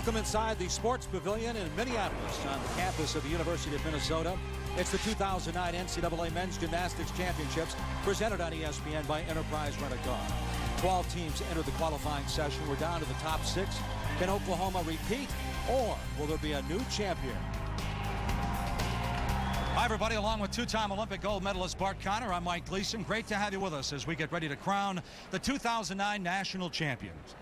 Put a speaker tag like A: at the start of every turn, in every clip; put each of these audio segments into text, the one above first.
A: Welcome inside the Sports Pavilion in Minneapolis on the campus of the University of Minnesota. It's the 2009 NCAA Men's Gymnastics Championships presented on ESPN by Enterprise Rent-A-Car. 12 teams entered the qualifying session. We're down to the top 6. Can Oklahoma repeat, or will there be a new champion? Hi, everybody. Along with two-time Olympic gold medalist Bart Conner, I'm Mike Gleason. Great to have you with us as we get ready to crown the 2009 national champions.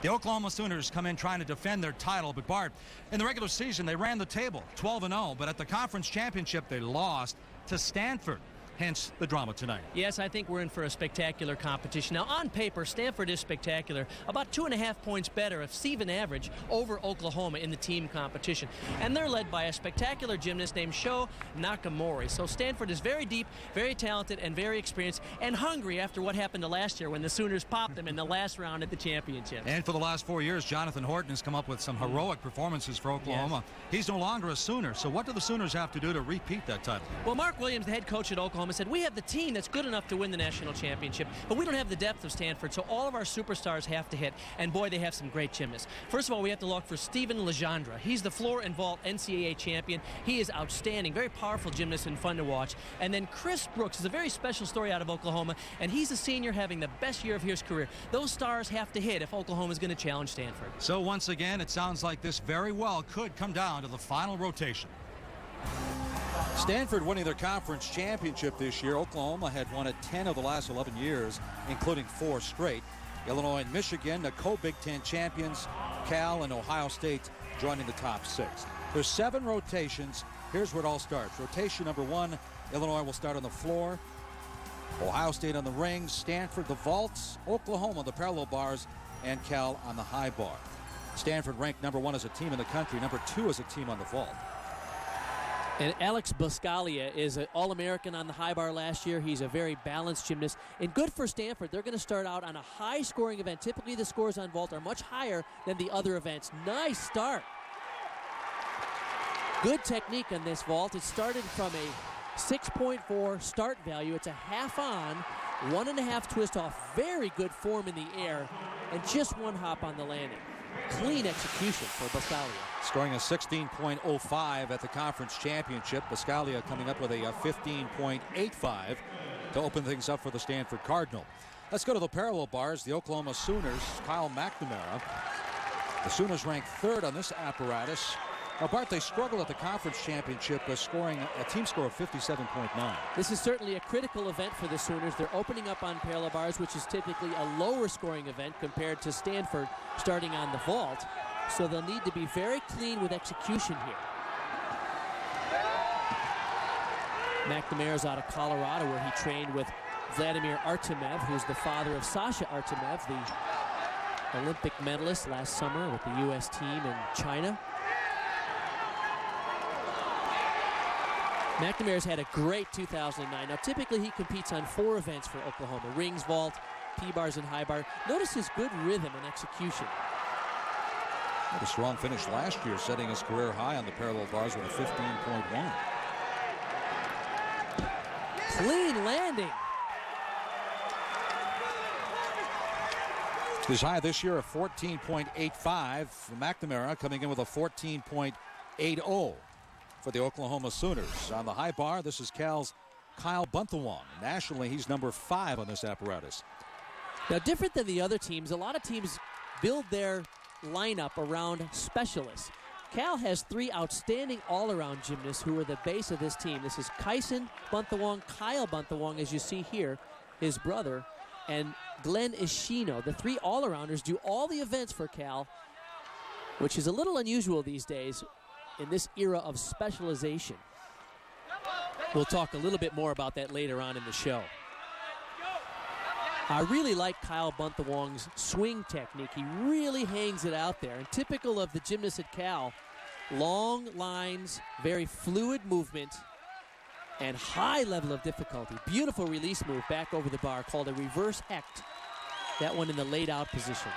A: The Oklahoma Sooners come in trying to defend their title, but Bart, in the regular season, they ran the table 12-0, but at the conference championship, they lost to Stanford. Hence the drama tonight.
B: Yes, I think we're in for a spectacular competition. Now, on paper, Stanford is spectacular. About 2.5 points better, a even average, over Oklahoma in the team competition. And they're led by a spectacular gymnast named Sho Nakamori. So Stanford is very deep, very talented, and very experienced, and hungry after what happened to last year when the Sooners popped them in the last round at the championship.
A: And for the last 4 years, Jonathan Horton has come up with some heroic performances for Oklahoma. Yes. He's no longer a Sooner. So what do the Sooners have to do to repeat that title?
B: Well, Mark Williams, the head coach at Oklahoma, said, we have the team that's good enough to win the national championship, but we don't have the depth of Stanford, so all of our superstars have to hit, and boy, they have some great gymnasts. First of all, we have to look for Stephen Legendre. He's the floor and vault NCAA champion. He is outstanding, very powerful gymnast and fun to watch. And then Chris Brooks is a very special story out of Oklahoma, and he's a senior having the best year of his career. Those stars have to hit if Oklahoma is going to challenge Stanford.
A: So once again, it sounds like this very well could come down to the final rotation. Stanford winning their conference championship this year. Oklahoma had won it 10 of the last 11 years, including 4 straight. Illinois and Michigan, the co-Big Ten champions. Cal and Ohio State joining the top 6. There's 7 rotations. Here's where it all starts. Rotation number 1, Illinois will start on the floor. Ohio State on the rings, Stanford the vaults, Oklahoma the parallel bars, and Cal on the high bar. Stanford ranked number 1 as a team in the country, number 2 as a team on the vault.
B: And Alex Buscaglia is an All-American on the high bar last year. He's a very balanced gymnast. And good for Stanford. They're going to start out on a high-scoring event. Typically, the scores on vault are much higher than the other events. Nice start. Good technique on this vault. It started from a 6.4 start value. It's a half on, 1.5 twist off. Very good form in the air, and just 1 hop on the landing. Clean execution for Buscaglia.
A: Scoring a 16.05 at the conference championship. Buscaglia coming up with a 15.85 to open things up for the Stanford Cardinal. Let's go to the parallel bars. The Oklahoma Sooners, Kyle McNamara. The Sooners ranked 3rd on this apparatus. Now, Bart, they struggled at the conference championship, scoring a team score of 57.9.
B: This is certainly a critical event for the Sooners. They're opening up on parallel bars, which is typically a lower scoring event compared to Stanford starting on the vault. So they'll need to be very clean with execution here. McNamara's out of Colorado, where he trained with Vladimir Artemev, who's the father of Sasha Artemev, the Olympic medalist last summer with the U.S. team in China. McNamara's had a great 2009. Now, typically he competes on 4 events for Oklahoma: rings, vault, P-bars, and high bar. Notice his good rhythm and execution.
A: Had a strong finish last year, setting his career high on the parallel bars with a 15.1.
B: Clean landing.
A: His high this year of 14.85 for McNamara, coming in with a 14.80 for the Oklahoma Sooners. On the high bar, this is Cal's Kyle Bunthawong. Nationally, he's number 5 on this apparatus.
B: Now, different than the other teams, a lot of teams build their lineup around specialists. Cal has 3 outstanding all-around gymnasts who are the base of this team. This is Kyson Bunthawong, Kyle Bunthawong, as you see here, his brother, and Glenn Ishino. The 3 all-arounders do all the events for Cal, which is a little unusual these days in this era of specialization. We'll talk a little bit more about that later on in the show. I really like Kyle Bunthawong's swing technique. He really hangs it out there. And typical of the gymnasts at Cal, long lines, very fluid movement, and high level of difficulty. Beautiful release move back over the bar called a reverse hecht. That one in the laid out position.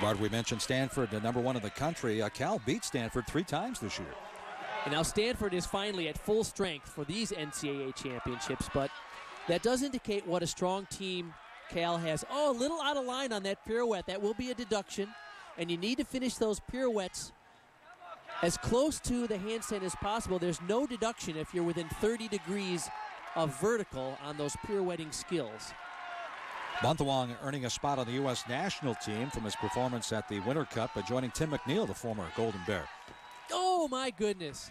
A: Bart, we mentioned Stanford, the number 1 in the country. Cal beat Stanford 3 times this year.
B: And now Stanford is finally at full strength for these NCAA championships, but that does indicate what a strong team Cal has. Oh, a little out of line on that pirouette. That will be a deduction. and you need to finish those pirouettes as close to the handstand as possible. There's no deduction if you're within 30 degrees of vertical on those pirouetting skills.
A: Buntawong earning a spot on the U.S. national team from his performance at the Winter Cup by joining Tim McNeil, the former Golden Bear.
B: Oh, my goodness.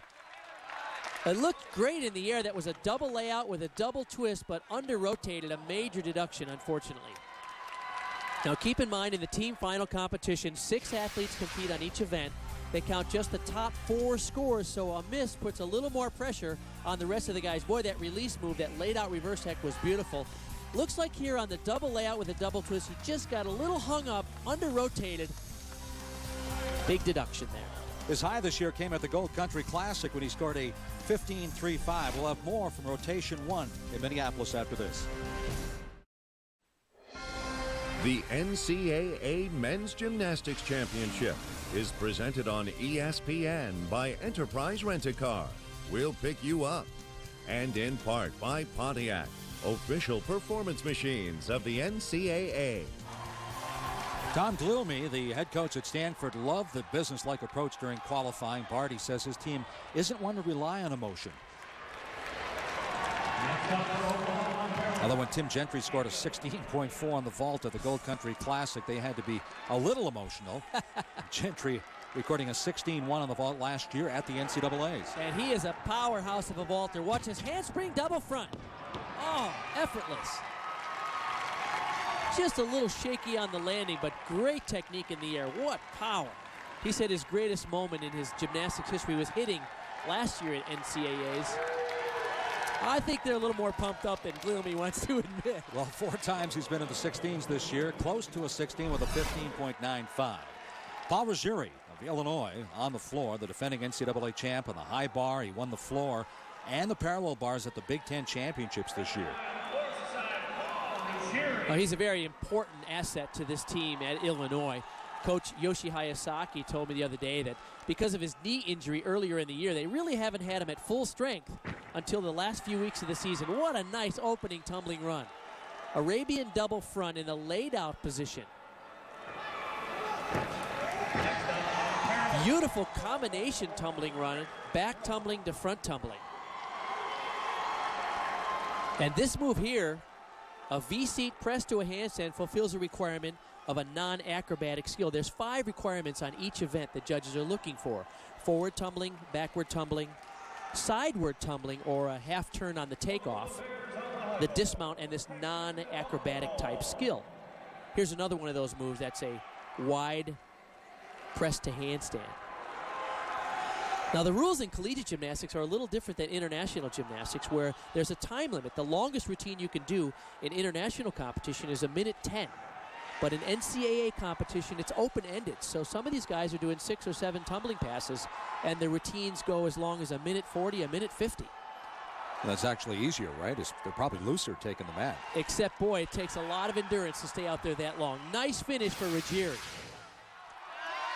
B: It looked great in the air. That was a double layout with a double twist, but under-rotated, a major deduction, unfortunately. Now, keep in mind, in the team final competition, 6 athletes compete on each event. They count just the top 4 scores, so a miss puts a little more pressure on the rest of the guys. Boy, that release move, that laid-out reverse heck was beautiful. Looks like here on the double layout with a double twist, he just got a little hung up, under-rotated. Big deduction there.
A: His high this year came at the Gold Country Classic when he scored a 15.35. We'll have more from Rotation 1 in Minneapolis after this.
C: The NCAA Men's Gymnastics Championship is presented on ESPN by Enterprise Rent-A-Car. We'll pick you up. And in part by Pontiac, official performance machines of the NCAA.
A: Tom Gloomy, the head coach at Stanford, loved the business-like approach during qualifying. Barty says his team isn't one to rely on emotion. Although when Tim Gentry scored a 16.4 on the vault at the Gold Country Classic, they had to be a little emotional. Gentry recording a 16.1 on the vault last year at the NCAAs.
B: And he is a powerhouse of a vaulter. Watch his handspring double front. Oh, effortless. Just a little shaky on the landing, but great technique in the air. What power. He said his greatest moment in his gymnastics history was hitting last year at NCAAs. I think they're a little more pumped up than Gloomy wants to admit.
A: Well, 4 times he's been in the 16s this year, close to a 16 with a 15.95. Paul Ruggieri of Illinois on the floor, the defending NCAA champ on the high bar. He won the floor and the parallel bars at the Big Ten Championships this year.
B: Well, he's a very important asset to this team at Illinois. Coach Yoshi Hayasaki told me the other day that because of his knee injury earlier in the year, they really haven't had him at full strength until the last few weeks of the season. What a nice opening tumbling run. Arabian double front in a laid-out position. Beautiful combination tumbling run, back tumbling to front tumbling. And this move here, a V-seat press to a handstand, fulfills a requirement of a non-acrobatic skill. There's 5 requirements on each event that judges are looking for. Forward tumbling, backward tumbling, sideward tumbling, or a half turn on the takeoff, the dismount, and this non-acrobatic type skill. Here's another one of those moves. That's a wide press to handstand. Now, the rules in collegiate gymnastics are a little different than international gymnastics, where there's a time limit. The longest routine you can do in international competition is 1:10. But in NCAA competition, it's open-ended. So some of these guys are doing 6 or 7 tumbling passes, and the routines go as long as 1:40, 1:50.
A: That's actually easier, right? They're probably looser taking the mat.
B: Except, boy, it takes a lot of endurance to stay out there that long. Nice finish for Ruggieri.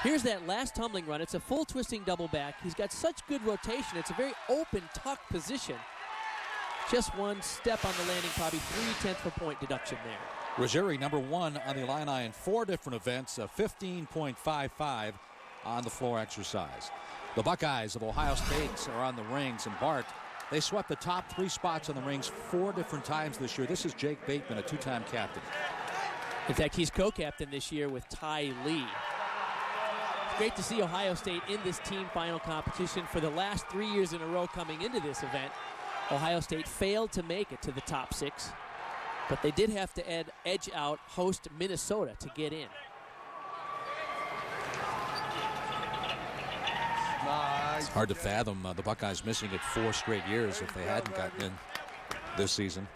B: Here's that last tumbling run. It's a full twisting double back. He's got such good rotation. It's a very open tuck position. Just one step on the landing, probably 3/10 of a point deduction there.
A: Ruggieri, number 1 on the Illini in 4 different events, a 15.55 on the floor exercise. The Buckeyes of Ohio State are on the rings, and Bart, they swept the top 3 spots on the rings 4 different times this year. This is Jake Bateman, a 2-time captain.
B: In fact, he's co-captain this year with Ty Lee. It's great to see Ohio State in this team final competition. For the last 3 years in a row coming into this event, Ohio State failed to make it to the top 6. But they did have to edge out host Minnesota to get in.
A: It's hard to fathom the Buckeyes missing it 4 straight years if they hadn't gotten in this season.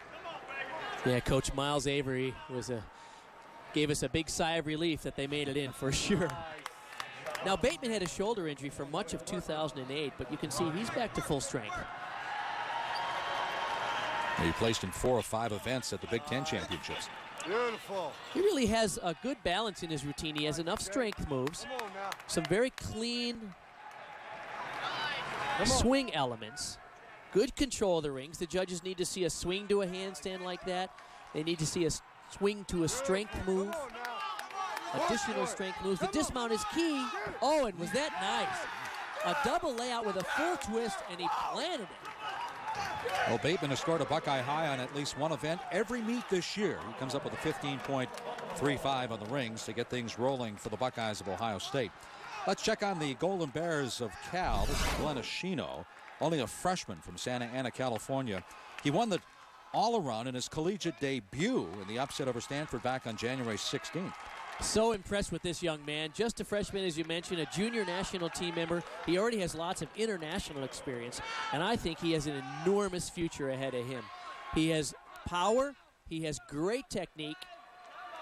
B: Yeah, Coach Miles Avery gave us a big sigh of relief that they made it in for sure. Now, Bateman had a shoulder injury for much of 2008, but you can see he's back to full strength.
A: He placed in 4 of 5 events at the Big Ten Championships.
D: Beautiful.
B: He really has a good balance in his routine. He has enough strength moves, some very clean swing elements, good control of the rings. The judges need to see a swing to a handstand like that. They need to see a swing to a strength move. additional strength moves. The dismount is key. Oh, and was that nice? A double layout with a full twist, and he planted it.
A: Well, Bateman has scored a Buckeye high on at least one event every meet this year. He comes up with a 15.35 on the rings to get things rolling for the Buckeyes of Ohio State. Let's check on the Golden Bears of Cal. This is Glenn Aschino, only a freshman from Santa Ana, California. He won the all-around in his collegiate debut in the upset over Stanford back on January 16th.
B: So impressed with this young man. Just a freshman, as you mentioned, a junior national team member. He already has lots of international experience, and I think he has an enormous future ahead of him. He has power, he has great technique,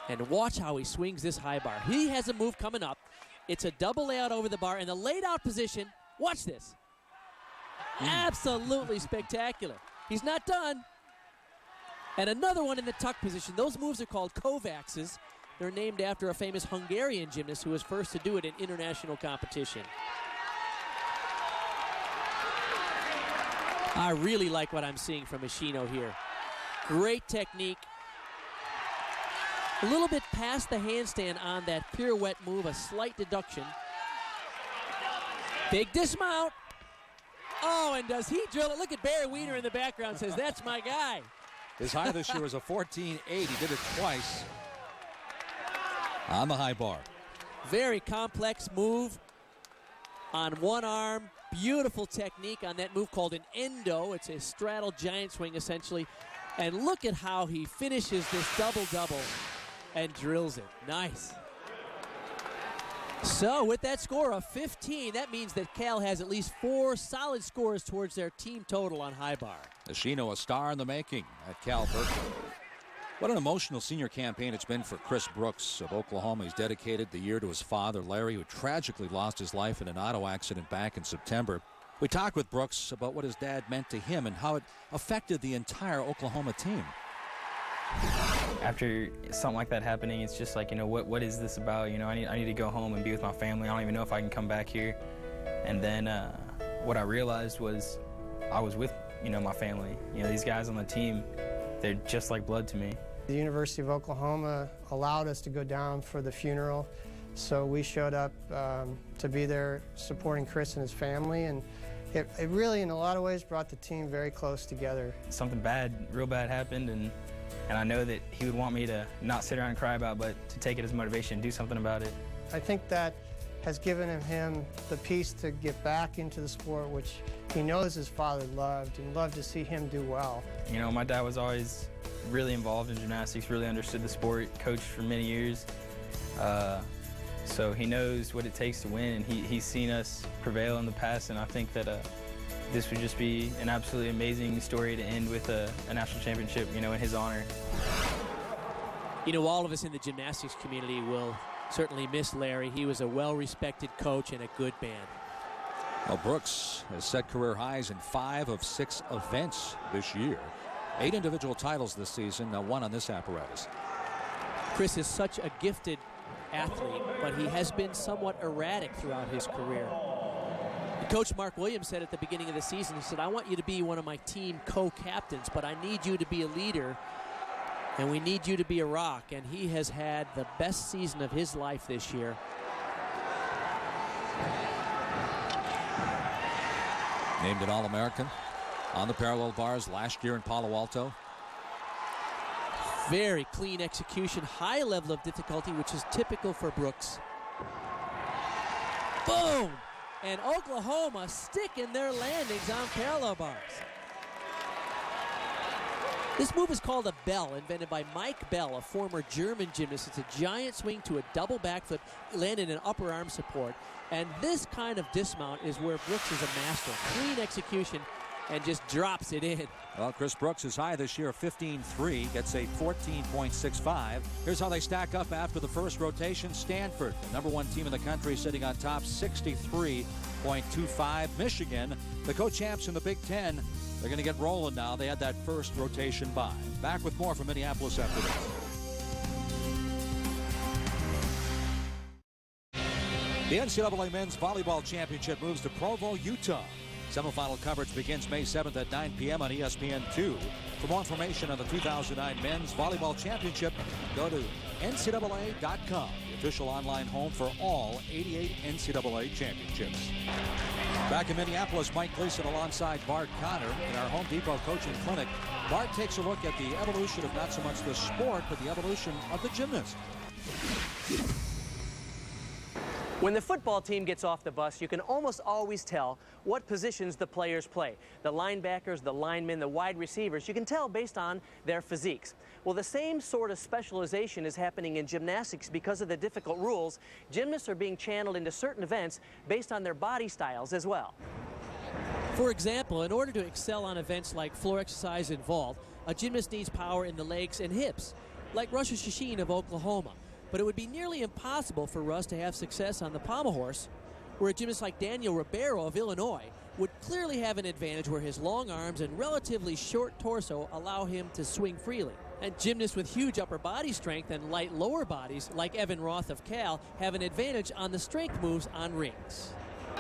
B: and watch how he swings this high bar. He has a move coming up. It's a double layout over the bar, and the laid-out position, watch this. Absolutely spectacular. He's not done. And another one in the tuck position. Those moves are called Kovacs's. They're named after a famous Hungarian gymnast who was first to do it in international competition. I really like what I'm seeing from Aschino here. Great technique. A little bit past the handstand on that pirouette move, a slight deduction. Big dismount. Oh, and does he drill it? Look at Barry Weiner in the background, says, that's my guy.
A: His high this year was a 14.8. He did it twice on the high bar.
B: Very complex move on one arm. Beautiful technique on that move called an endo. It's a straddle giant swing, essentially. And look at how he finishes this double-double and drills it. Nice. So with that score of 15, that means that Cal has at least 4 solid scores towards their team total on high bar.
A: Aschino, a star in the making at Cal Berkeley. What an emotional senior campaign it's been for Chris Brooks of Oklahoma. He's dedicated the year to his father, Larry, who tragically lost his life in an auto accident back in September. We talked with Brooks about what his dad meant to him and how it affected the entire Oklahoma team.
D: After something like that happening, it's just like, what is this about? I need to go home and be with my family. I don't even know if I can come back here. And then what I realized was I was with, my family. These guys on the team, they're just like blood to me.
E: The University of Oklahoma allowed us to go down for the funeral, so we showed up to be there supporting Chris and his family, and it really, in a lot of ways, brought the team very close together.
D: Something bad, real bad happened, and I know that he would want me to not sit around and cry about, but to take it as motivation and do something about it.
E: I think that has given him the peace to get back into the sport, which he knows his father loved, and loved to see him do well.
D: My dad was always really involved in gymnastics, really understood the sport, coached for many years. So he knows what it takes to win, and he's seen us prevail in the past, and I think that this would just be an absolutely amazing story to end with a national championship, in his honor.
B: All of us in the gymnastics community will certainly miss Larry. He was a well-respected coach and a good man.
A: Well, Brooks has set career highs in 5 of 6 events this year. 8 individual titles this season, 1 on this apparatus.
B: Chris is such a gifted athlete, but he has been somewhat erratic throughout his career. Coach Mark Williams said at the beginning of the season, he said, I want you to be one of my team co-captains, but I need you to be a leader, and we need you to be a rock. And he has had the best season of his life this year.
A: Named an All-American on the parallel bars last year in Palo Alto.
B: Very clean execution, high level of difficulty, which is typical for Brooks. Boom! And Oklahoma sticking their landings on parallel bars. This move is called a bell, invented by Mike Bell, a former German gymnast. It's a giant swing to a double backflip, landed in upper arm support. And this kind of dismount is where Brooks is a master. Clean execution and just drops it in.
A: Well, Chris Brooks is high this year, 15.3, gets a 14.65. Here's how they stack up after the first rotation. Stanford, the #1 team in the country, sitting on top, 63.25. Michigan, the co-champs in the Big Ten, they're going to get rolling now. They had that first rotation bye. Back with more from Minneapolis after this. The NCAA Men's Volleyball Championship moves to Provo, Utah. Semifinal coverage begins May 7th at 9 p.m. on ESPN2. For more information on the 2009 Men's Volleyball Championship, go to NCAA.com, the official online home for all 88 NCAA championships. Back in Minneapolis, Mike Gleason alongside Bart Connor in our Home Depot coaching clinic. Bart takes a look at the evolution of not so much the sport, but the evolution of the gymnast.
F: When the football team gets off the bus, you can almost always tell what positions the players play. The linebackers, the linemen, the wide receivers, you can tell based on their physiques. Well, the same sort of specialization is happening in gymnastics because of the difficult rules. Gymnasts are being channeled into certain events based on their body styles as well.
B: For example, in order to excel on events like floor exercise and vault, a gymnast needs power in the legs and hips, like Russia Shisheen of Oklahoma. But it would be nearly impossible for Russ to have success on the pommel horse, where a gymnast like Daniel Ribeiro of Illinois would clearly have an advantage where his long arms and relatively short torso allow him to swing freely. And gymnasts with huge upper body strength and light lower bodies, like Evan Roth of Cal, have an advantage on the strength moves on rings.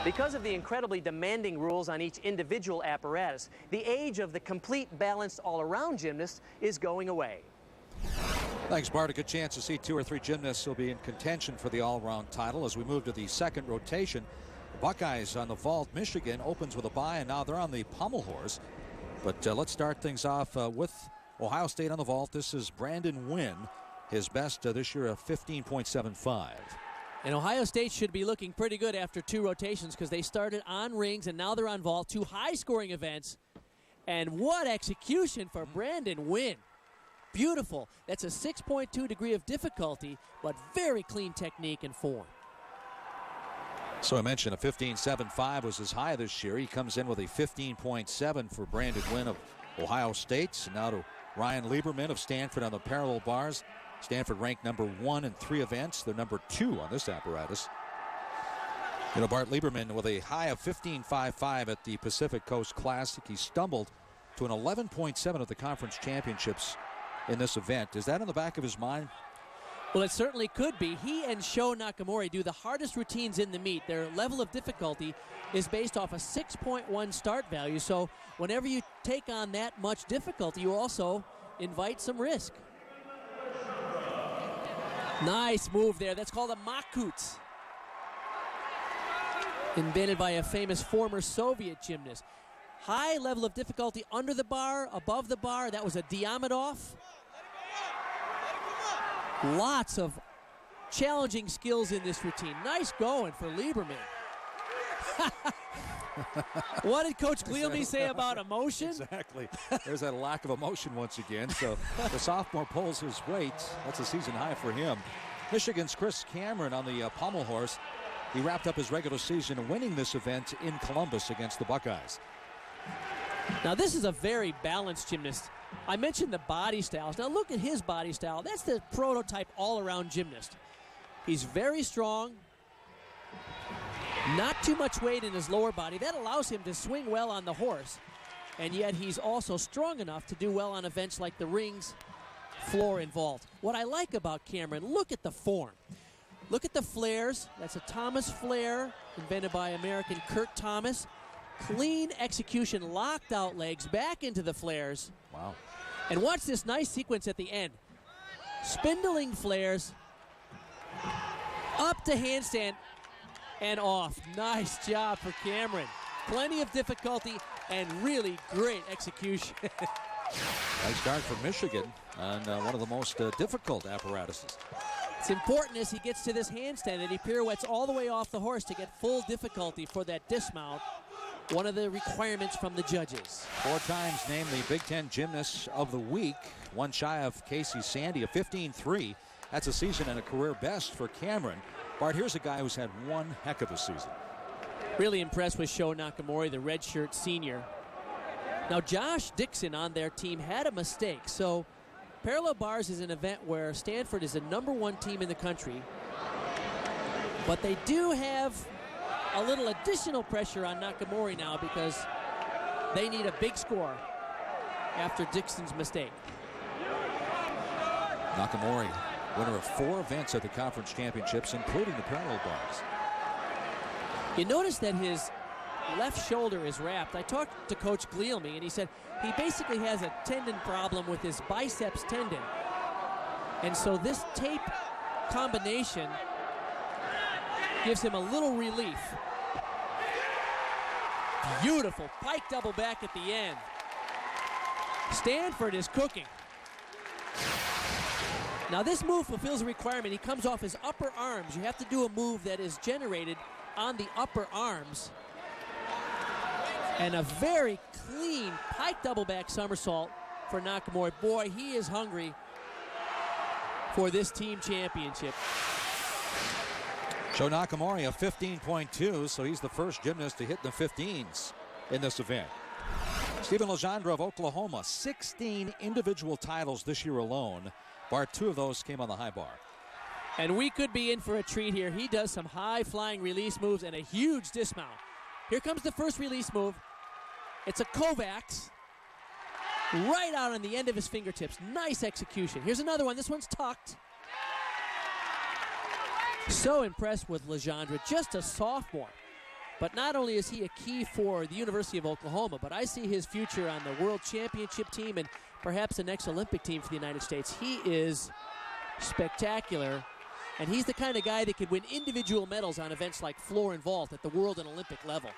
F: Because of the incredibly demanding rules on each individual apparatus, the age of the complete balanced all-around gymnast is going away.
A: Thanks, Bart. A good chance to see 2 or 3 gymnasts who will be in contention for the all-round title as we move to the second rotation. The Buckeyes on the vault. Michigan opens with a bye, and now they're on the pommel horse. But let's start things off with Ohio State on the vault. This is Brandon Wynn, his best this year of 15.75.
B: And Ohio State should be looking pretty good after 2 rotations because they started on rings and now they're on vault. 2 high-scoring events. And what execution for Brandon Wynn. Beautiful. That's a 6.2 degree of difficulty, but very clean technique and form.
A: So I mentioned a 15.75 was his high this year. He comes in with a 15.7 for Brandon Wynn of Ohio State. Now to Ryan Lieberman of Stanford on the parallel bars. Stanford ranked number 1 in 3 events. They're number 2 on this apparatus. You know, Bart Lieberman with a high of 15.55 at the Pacific Coast Classic. He stumbled to an 11.7 at the conference championships in this event. Is that in the back of his mind?
B: Well, it certainly could be. He and Sho Nakamori do the hardest routines in the meet. Their level of difficulty is based off a 6.1 start value. So whenever you take on that much difficulty, you also invite some risk. Nice move there. That's called a makut. Invented by a famous former Soviet gymnast. High level of difficulty under the bar, above the bar. That was a Diamondov. Lots of challenging skills in this routine. Nice going for Lieberman. What did Coach Glealme say about emotion?
A: Exactly. There's that lack of emotion once again. So the sophomore pulls his weight. That's a season high for him. Michigan's Chris Cameron on the pommel horse. He wrapped up his regular season winning this event in Columbus against the Buckeyes.
B: Now this is a very balanced gymnast. I mentioned the body styles. Now look at his body style. That's the prototype all-around gymnast. He's very strong. Not too much weight in his lower body. That allows him to swing well on the horse. And yet he's also strong enough to do well on events like the rings, floor, and vault. What I like about Cameron, look at the form. Look at the flares. That's a Thomas flare invented by American Kurt Thomas. Clean execution, locked out legs, back into the flares.
A: Wow.
B: And watch this nice sequence at the end. Spindling flares, up to handstand, and off. Nice job for Cameron. Plenty of difficulty and really great execution.
A: Nice start for Michigan on one of the most difficult apparatuses.
B: It's important as he gets to this handstand that he pirouettes all the way off the horse to get full difficulty for that dismount. One of the requirements from the judges.
A: 4 times named the Big Ten Gymnast of the Week. One shy of Casey Sandy, a 15.3. That's a season and a career best for Cameron. Bart, here's a guy who's had one heck of a season.
B: Really impressed with Sho Nakamori, the redshirt senior. Now, Josh Dixon on their team had a mistake. So, parallel bars is an event where Stanford is the #1 team in the country. But they do have a little additional pressure on Nakamori now because they need a big score after Dixon's mistake.
A: Nakamori, winner of 4 events at the conference championships, including the parallel bars.
B: You notice that his left shoulder is wrapped. I talked to Coach Gleelmy, and he said he basically has a tendon problem with his biceps tendon. And so this tape combination gives him a little relief. Beautiful pike double back at the end. Stanford is cooking. Now this move fulfills a requirement. He comes off his upper arms. You have to do a move that is generated on the upper arms. And a very clean pike double back somersault for Nakamura. Boy, he is hungry for this team championship.
A: Joe Nakamura, a 15.2, so he's the first gymnast to hit the 15s in this event. Stephen Legendre of Oklahoma, 16 individual titles this year alone. Bar 2 of those came on the high bar.
B: And we could be in for a treat here. He does some high-flying release moves and a huge dismount. Here comes the first release move. It's a Kovacs right out on the end of his fingertips. Nice execution. Here's another one. This one's tucked. So impressed with Legendre, just a sophomore. But not only is he a key for the University of Oklahoma, but I see his future on the World Championship team and perhaps the next Olympic team for the United States. He is spectacular, and he's the kind of guy that could win individual medals on events like floor and vault at the world and Olympic level.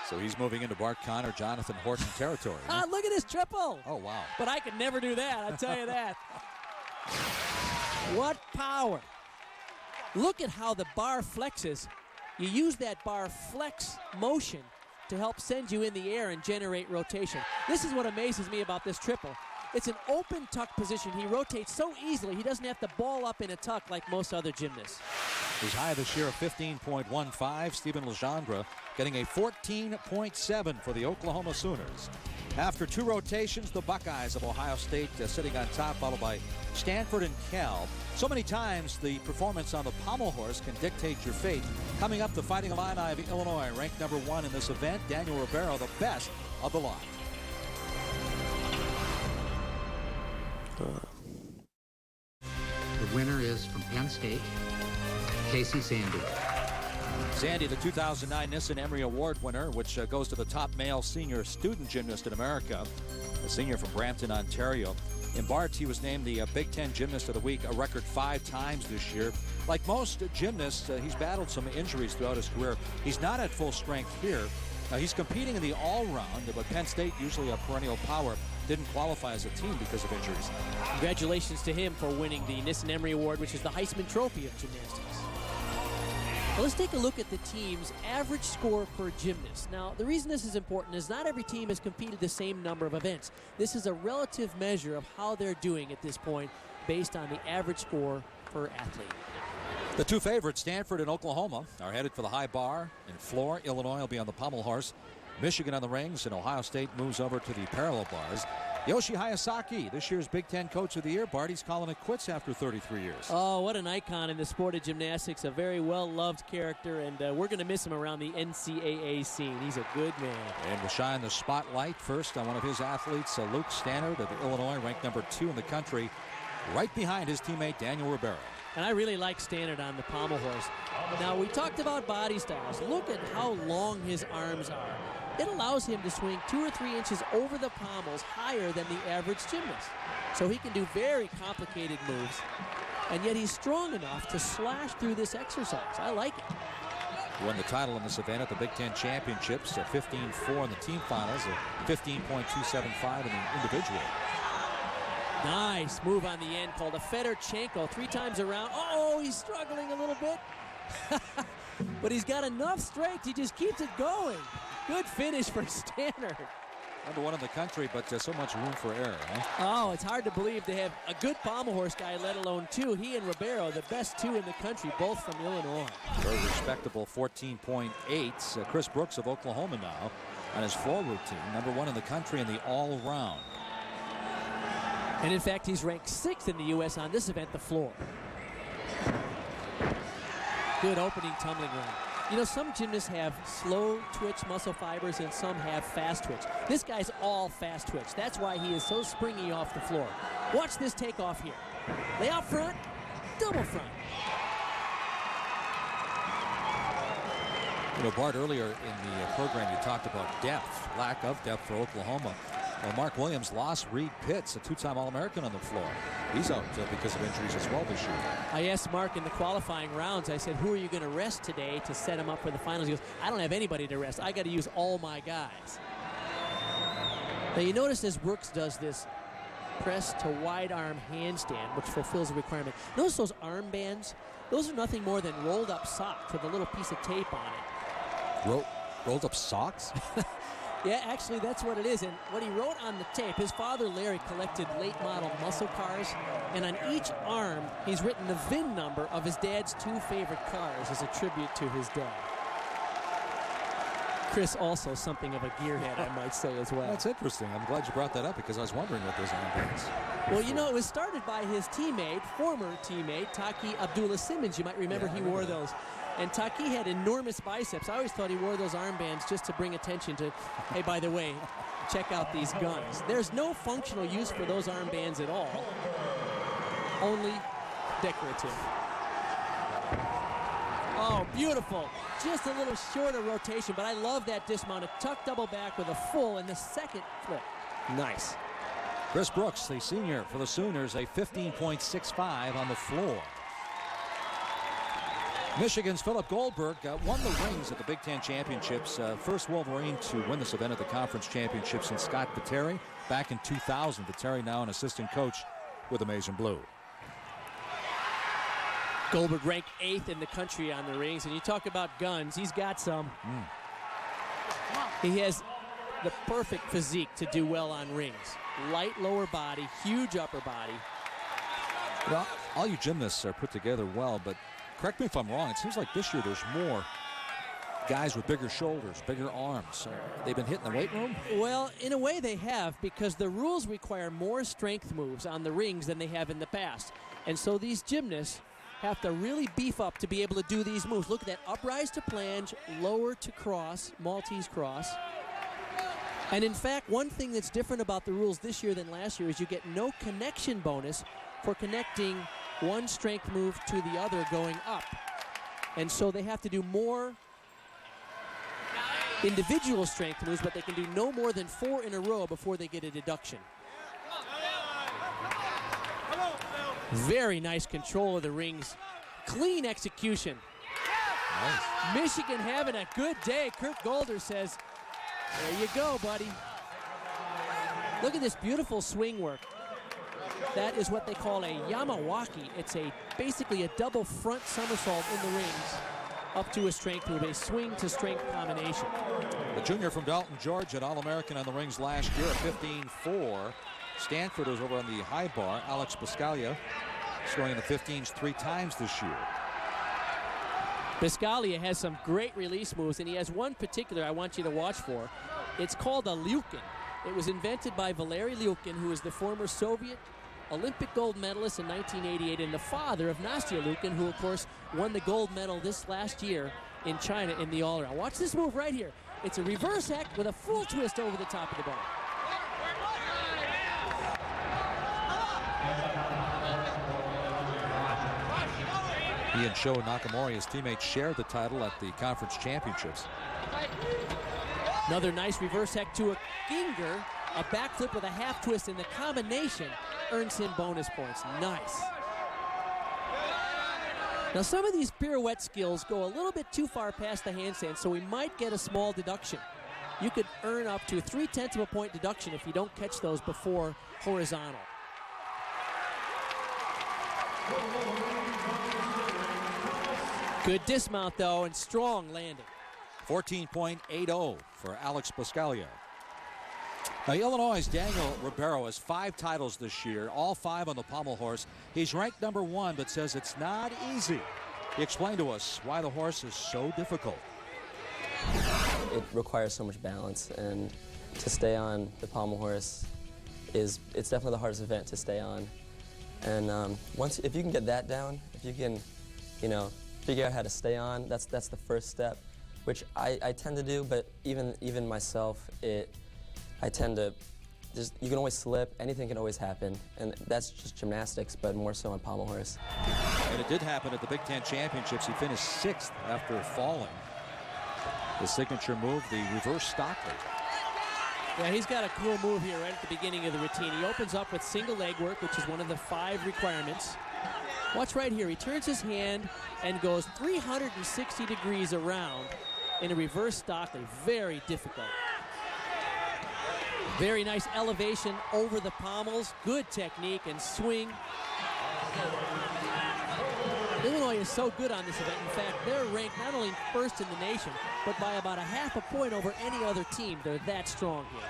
A: So he's moving into Bart Connor, Jonathan Horton territory.
B: Ah, look at his triple.
A: Oh, wow.
B: But I could never do that, I'll tell you that. What power. Look at how the bar flexes. You use that bar flex motion to help send you in the air and generate rotation. This is what amazes me about this triple. It's an open tuck position. He rotates so easily, he doesn't have to ball up in a tuck like most other gymnasts.
A: His high this year of 15.15. Stephen Legendre getting a 14.7 for the Oklahoma Sooners. After 2 rotations, the Buckeyes of Ohio State sitting on top, followed by Stanford and Cal. So many times the performance on the pommel horse can dictate your fate. Coming up, the Fighting Illini of Illinois, ranked number 1 in this event. Daniel Ribeiro, the best of the lot.
G: The winner is from Penn State, Casey Sandy.
A: Sandy, the 2009 Nissen Emery Award winner, which goes to the top male senior student gymnast in America, a senior from Brampton, Ontario. In Bart, he was named the Big Ten Gymnast of the Week a record 5 times this year. Like most gymnasts, he's battled some injuries throughout his career. He's not at full strength here. He's competing in the all-round, but Penn State, usually a perennial power, didn't qualify as a team because of injuries.
B: Congratulations to him for winning the Nissen Emery Award, which is the Heisman Trophy of gymnastics. Well, let's take a look at the team's average score per gymnast. Now, the reason this is important is not every team has competed the same number of events. This is a relative measure of how they're doing at this point based on the average score per athlete.
A: The 2 favorites, Stanford and Oklahoma, are headed for the high bar. In floor, Illinois will be on the pommel horse. Michigan on the rings, and Ohio State moves over to the parallel bars. Yoshi Hayasaki, this year's Big Ten Coach of the Year. Barty's calling it quits after 33 years.
B: Oh, what an icon in the sport of gymnastics. A very well-loved character, and we're going to miss him around the NCAA scene. He's a good man.
A: And we'll shine the spotlight first on one of his athletes, Luke Stannard of Illinois, ranked number 2 in the country, right behind his teammate Daniel Ribeiro.
B: And I really like Stannard on the pommel horse. Now, we talked about body styles. Look at how long his arms are. It allows him to swing 2 or 3 inches over the pommels higher than the average gymnast. So he can do very complicated moves, and yet he's strong enough to slash through this exercise. I like it.
A: He won the title in this event at the Big Ten Championships, a 15.4 in the team finals, a 15.275 in the individual.
B: Nice move on the end called a Fedorchenko, 3 times around. Oh, he's struggling a little bit. But he's got enough strength. He just keeps it going. Good finish for Stannard.
A: Number 1 in the country, but so much room for error, huh?
B: Oh, it's hard to believe they have a good pommel horse guy, let alone 2. He and Ribeiro, the best 2 in the country, both from Illinois.
A: Very respectable 14.8. Chris Brooks of Oklahoma now on his floor routine. Number 1 in the country in the all-round.
B: And in fact, he's ranked 6th in the U.S. on this event, the floor. Good opening tumbling run. You know, some gymnasts have slow twitch muscle fibers and some have fast twitch. This guy's all fast twitch. That's why he is so springy off the floor. Watch this takeoff here. Lay out front, double front.
A: You know, Bart, earlier in the program you talked about depth, lack of depth for Oklahoma. Well, Mark Williams lost Reed Pitts, a two-time All-American on the floor. He's out because of injuries as well this year.
B: I asked Mark in the qualifying rounds, I said, who are you going to rest today to set him up for the finals? He goes, I don't have anybody to rest. I got to use all my guys. Now you notice as Brooks does this press to wide arm handstand, which fulfills the requirement. Notice those arm bands? Those are nothing more than rolled up socks with a little piece of tape on it.
A: Rolled up socks?
B: Yeah, actually, that's what it is. And what he wrote on the tape, his father, Larry, collected late model muscle cars. And on each arm, he's written the VIN number of his dad's two favorite cars as a tribute to his dad. Chris, also something of a gearhead, I might say, as well.
A: That's interesting. I'm glad you brought that up because I was wondering what those armbands.
B: Well, you know, it was started by his teammate, former teammate, Taki Abdullah Simmons. You might remember he wore those. And Taki had enormous biceps. I always thought he wore those armbands just to bring attention to, hey, by the way, check out these guns. There's no functional use for those armbands at all. Only decorative. Oh, beautiful. Just a little shorter rotation, but I love that dismount. A tuck double back with a full in the second flip. Nice.
A: Chris Brooks, the senior for the Sooners, a 15.65 on the floor. Michigan's Philip Goldberg won the rings at the Big Ten Championships. First Wolverine to win this event at the conference championship since Scott Pateri back in 2000. Pateri now an assistant coach with the Maize and Blue.
B: Goldberg ranked 8th in the country on the rings, and you talk about guns, he's got some. He has the perfect physique to do well on rings. Light lower body, huge upper body.
A: Well, all you gymnasts are put together well, but correct me if I'm wrong, it seems like this year there's more guys with bigger shoulders, bigger arms. They've been hitting the weight room?
B: Well, in a way they have, because the rules require more strength moves on the rings than they have in the past. And so these gymnasts have to really beef up to be able to do these moves. Look at that, uprise to planche, lower to cross, Maltese cross. And in fact, one thing that's different about the rules this year than last year is you get no connection bonus for connecting one strength move to the other going up. And so they have to do more individual strength moves, but they can do no more than 4 in a row before they get a deduction. Very nice control of the rings. Clean execution.
A: Nice.
B: Michigan having a good day. Kurt Golder says, there you go, buddy. Look at this beautiful swing work. That is what they call a Yamawaki. It's basically a double front somersault in the rings up to a strength move, a swing to strength combination.
A: The junior from Dalton, Georgia, an All-American on the rings last year, a 15.4. Stanford was over on the high bar. Alex Biscaglia scoring in the 15s 3 times this year.
B: Biscaglia has some great release moves, and he has one particular I want you to watch for. It's called a Lyukin. It was invented by Valery Lyukin, who is the former Soviet Olympic gold medalist in 1988 and the father of Nastya Lyukin, who, of course, won the gold medal this last year in China in the all-around. Watch this move right here. It's a reverse hack with a full twist over the top of the bar.
A: He and Sho Nakamori, his teammates, shared the title at the conference championships.
B: Another nice reverse hack to a Ginger, a backflip with a half twist, and the combination earns him bonus points. Nice. Now some of these pirouette skills go a little bit too far past the handstand, so we might get a small deduction. You could earn up to 0.3 of a point deduction if you don't catch those before horizontal. Good dismount, though, and strong landing.
A: 14.80 for Alex Biscaglia. Now, Illinois' Daniel Ribeiro has 5 titles this year, all 5 on the pommel horse. He's ranked number 1, but says it's not easy. He explained to us why the horse is so difficult.
H: It requires so much balance, and to stay on the pommel horse it's definitely the hardest event to stay on. And if you can get that down, if you can, figure out how to stay on, that's the first step, which I tend to do. But even myself, I tend to you can always slip, anything can always happen, and that's just gymnastics, but more so on pommel horse.
A: And it did happen at the Big Ten Championships. He finished 6th after falling. His signature move, the reverse Stockley.
B: Yeah, he's got a cool move here right at the beginning of the routine. He opens up with single leg work, which is one of the 5 requirements. Watch right here. He turns his hand and goes 360 degrees around in a reverse Stockley. Very difficult. Very nice elevation over the pommels. Good technique and swing. Illinois is so good on this event. In fact, they're ranked not only first in the nation, but by about a half a point over any other team. They're that strong here.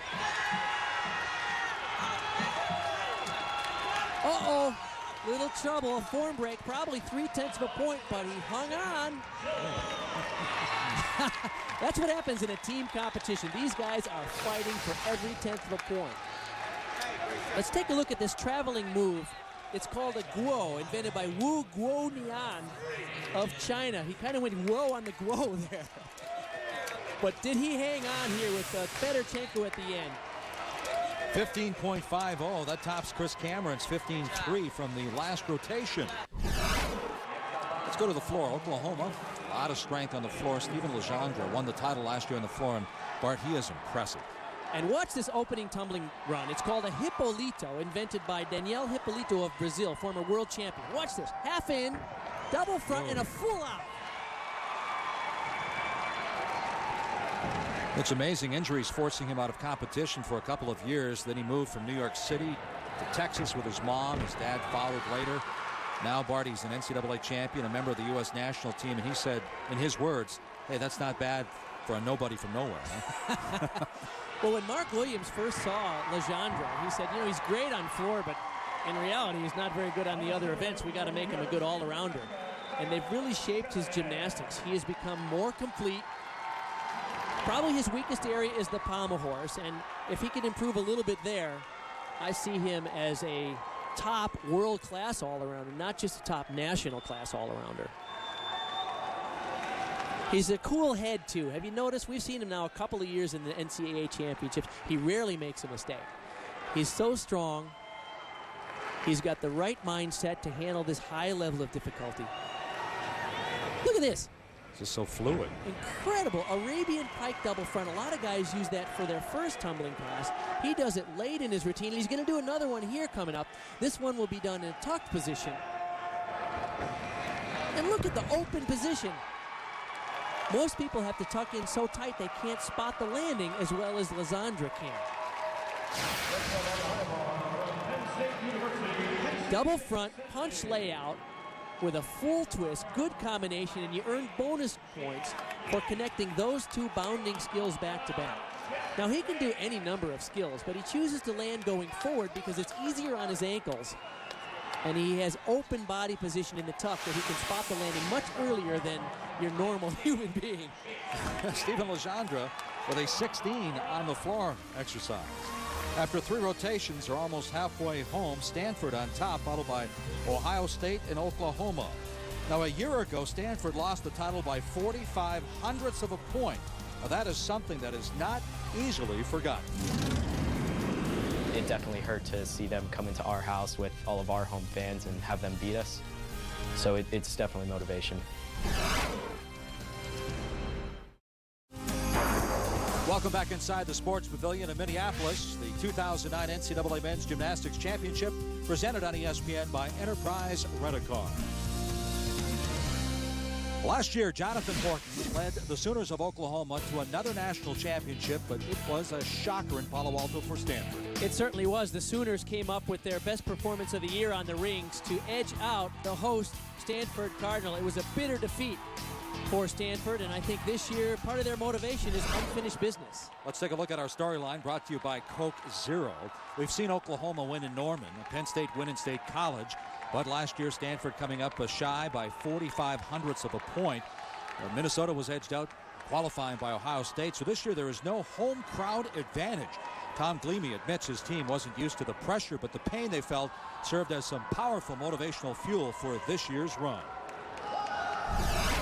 B: Uh-oh, little trouble, a form break, probably 3/10 of a point, but he hung on. That's what happens in a team competition. These guys are fighting for every 10th of a point. Let's take a look at this traveling move. It's called a guo, invented by Wu Guonian of China. He kind of went whoa on the guo there. But did he hang on here with Fedorchenko at the end?
A: 15.50. That tops Chris Cameron's 15.3 from the last rotation. Let's go to the floor. Oklahoma, a lot of strength on the floor. Stephen Legendre won the title last year on the floor, and Bart, he is impressive.
B: And watch this opening tumbling run. It's called a Hipólito, invented by Daniel Hipólito of Brazil, former world champion. Watch this. Half in, double front, and a full out.
A: It's amazing. Injuries forcing him out of competition for a couple of years. Then he moved from New York City to Texas with his mom. His dad followed later. Now Bart, he's an NCAA champion, a member of the U.S. national team, and he said, in his words, hey, that's not bad for a nobody from nowhere. Huh?
B: Well, when Mark Williams first saw Legendre, he said, you know, he's great on floor, but in reality, he's not very good on the other events. We got to make him a good all-arounder. And they've really shaped his gymnastics. He has become more complete. Probably his weakest area is the pommel horse, and if he can improve a little bit there, I see him as a top world-class all-arounder, not just a top national-class all-arounder. He's a cool head, too. Have you noticed? We've seen him now a couple of years in the NCAA championships. He rarely makes a mistake. He's so strong. He's got the right mindset to handle this high level of difficulty. Look at this.
A: Just so fluid.
B: Incredible. Arabian pike double front. A lot of guys use that for their first tumbling class. He does it late in his routine. He's going to do another one here coming up. This one will be done in a tucked position. And look at the open position. Most people have to tuck in so tight they can't spot the landing as well as Legendre can. Double front punch layout with a full twist, good combination, and you earn bonus points for connecting those two bounding skills back to back. Now he can do any number of skills, but he chooses to land going forward because it's easier on his ankles. And he has open body position in the tuck that he can spot the landing much earlier than your normal human being.
A: Stephen Legendre with a 16 on the floor exercise. After 3 rotations, they're almost halfway home. Stanford on top, followed by Ohio State and Oklahoma. Now, a year ago, Stanford lost the title by 45 hundredths of a point. Now, that is something that is not easily forgotten.
D: It definitely hurt to see them come into our house with all of our home fans and have them beat us. So it's definitely motivation.
A: Welcome back inside the Sports Pavilion in Minneapolis. The 2009 NCAA Men's Gymnastics Championship presented on ESPN by Enterprise Rent-A-Car. Last year, Jonathan Horton led the Sooners of Oklahoma to another national championship, but it was a shocker in Palo Alto for Stanford.
B: It certainly was. The Sooners came up with their best performance of the year on the rings to edge out the host, Stanford Cardinal. It was a bitter defeat for Stanford, and I think this year part of their motivation is unfinished business.
A: Let's take a look at our storyline brought to you by Coke Zero. We've seen Oklahoma win in Norman, Penn State win in State College, but last year Stanford coming up shy by 45 hundredths of a point. Minnesota was edged out qualifying by Ohio State, so this year there is no home crowd advantage. Tom Gleamy admits his team wasn't used to the pressure, but the pain they felt served as some powerful motivational fuel for this year's run.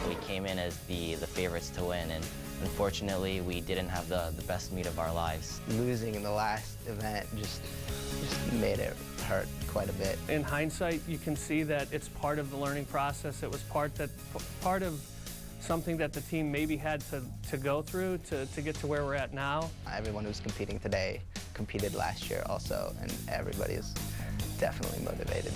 I: We came in as the favorites to win, and unfortunately we didn't have the best meet of our lives.
J: Losing in the last event just made it hurt quite a bit.
K: In hindsight, you can see that it's part of the learning process. It was part of something that the team maybe had to go through to get to where we're at now.
J: Everyone who's competing today competed last year also, and everybody's definitely motivated.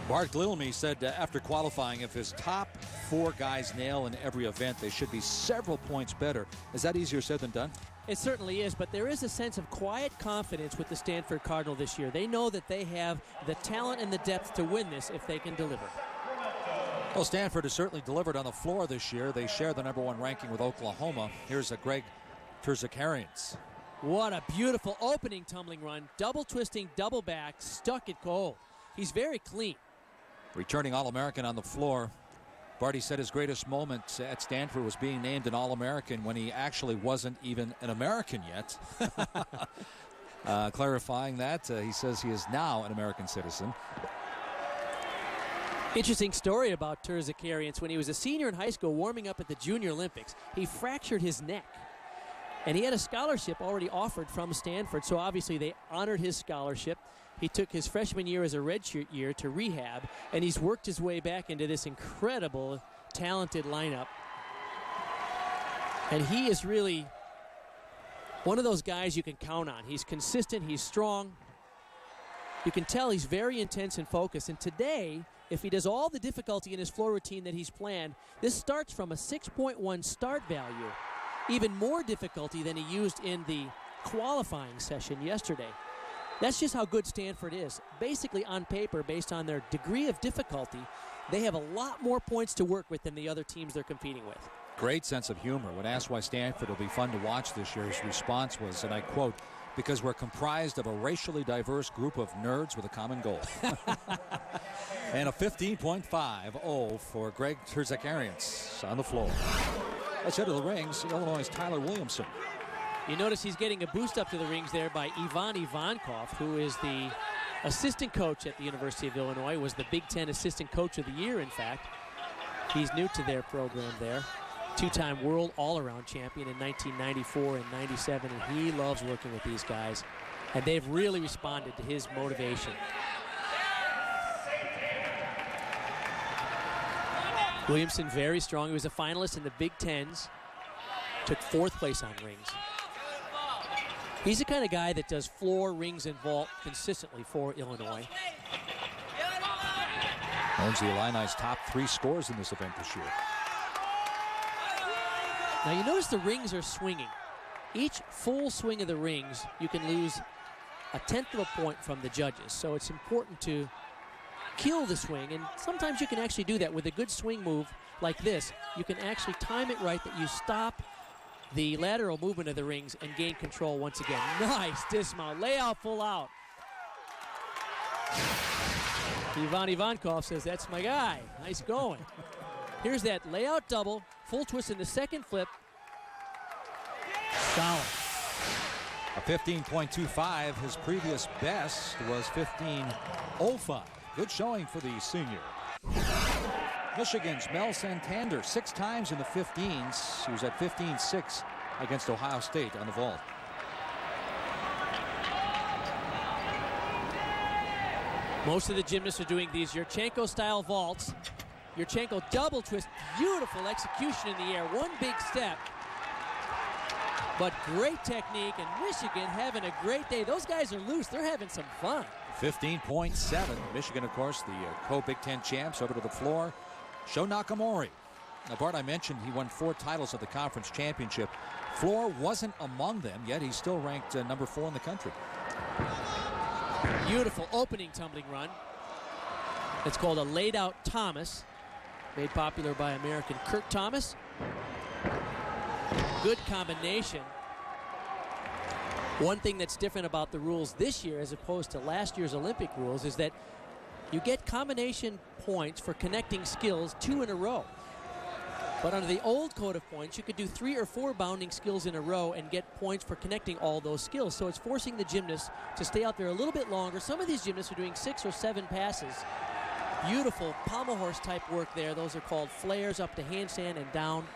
A: Bart Glilmy said after qualifying, if his top 4 guys nail in every event, they should be several points better. Is that easier said than done?
B: It certainly is, but there is a sense of quiet confidence with the Stanford Cardinal this year. They know that they have the talent and the depth to win this if they can deliver.
A: Well, Stanford has certainly delivered on the floor this year. They share the #1 ranking with Oklahoma. Here's a Greg Terzakarians.
B: What a beautiful opening tumbling run. Double twisting, double back, stuck it cold. He's very clean.
A: Returning All-American on the floor. Barty said his greatest moment at Stanford was being named an All-American when he actually wasn't even an American yet. Clarifying that, he says he is now an American citizen.
B: Interesting story about Terzakarians. When he was a senior in high school warming up at the Junior Olympics, he fractured his neck. And he had a scholarship already offered from Stanford, so obviously they honored his scholarship. He took his freshman year as a redshirt year to rehab, and he's worked his way back into this incredible, talented lineup. And he is really one of those guys you can count on. He's consistent, he's strong. You can tell he's very intense and focused. And today, if he does all the difficulty in his floor routine that he's planned, this starts from a 6.1 start value. Even more difficulty than he used in the qualifying session yesterday. That's just how good Stanford is. Basically, on paper, based on their degree of difficulty, they have a lot more points to work with than the other teams they're competing with.
A: Great sense of humor. When asked why Stanford will be fun to watch this year, his response was, and I quote, "Because we're comprised of a racially diverse group of nerds with a common goal." And a 15.50 for Greg Terzakarians on the floor. Let's head to the rings. Illinois' Tyler Williamson.
B: You notice he's getting a boost up to the rings there by Ivan Ivankov, who is the assistant coach at the University of Illinois, was the Big Ten Assistant Coach of the Year, in fact. He's new to their program there. Two-time world all-around champion in 1994 and 97, and he loves working with these guys. And they've really responded to his motivation. Williamson very strong. He was a finalist in the Big Tens. Took 4th place on rings. He's the kind of guy that does floor, rings, and vault consistently for Illinois.
A: Owns the Illini's top 3 scores in this event this year.
B: Now you notice the rings are swinging. Each full swing of the rings, you can lose a 1/10 of a point from the judges. So it's important to kill the swing, and sometimes you can actually do that with a good swing move like this. You can actually time it right that you stop the lateral movement of the rings and gain control once again. Nice dismount, layout, full out. Ivan Ivankov says, "That's my guy." Nice going. Here's that layout double, full twist in the second flip. Solid.
A: A 15.25. His previous best was 15.05. Good showing for the senior. Michigan's Mel Santander, 6 times in the 15s. He was at 15.6 against Ohio State on the vault.
B: Most of the gymnasts are doing these Yurchenko-style vaults. Yurchenko double twist, beautiful execution in the air. One big step, but great technique, and Michigan having a great day. Those guys are loose. They're having some fun.
A: 15.7. Michigan, of course, the co-Big Ten champs, over to the floor. Sho Nakamori. Now, Bart, I mentioned he won 4 titles at the conference championship. Floor wasn't among them, yet he's still ranked number 4 in the country.
B: Beautiful opening tumbling run. It's called a laid-out Thomas, made popular by American Kurt Thomas. Good combination. One thing that's different about the rules this year as opposed to last year's Olympic rules is that you get combination points for connecting skills 2 in a row. But under the old code of points, you could do 3 or 4 bounding skills in a row and get points for connecting all those skills. So it's forcing the gymnasts to stay out there a little bit longer. Some of these gymnasts are doing 6 or 7 passes. Beautiful pommel horse type work there. Those are called flares up to handstand and down.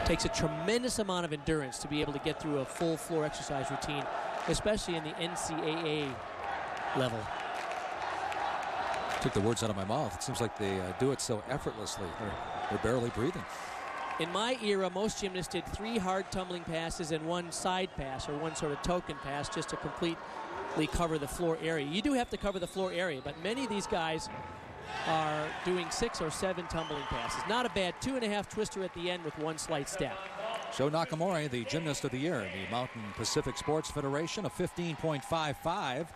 B: Takes a tremendous amount of endurance to be able to get through a full floor exercise routine, especially in the NCAA level.
A: Took the words out of my mouth. It seems like they do it so effortlessly. They're barely breathing.
B: In my era, most gymnasts did 3 hard tumbling passes and 1 side pass, or 1 sort of token pass, just to completely cover the floor area. You do have to cover the floor area, but many of these guys are doing 6 or 7 tumbling passes. Not a bad 2.5 twister at the end with 1 slight step.
A: Sho Nakamori, the Gymnast of the Year in the Mountain Pacific Sports Federation, a 15.55.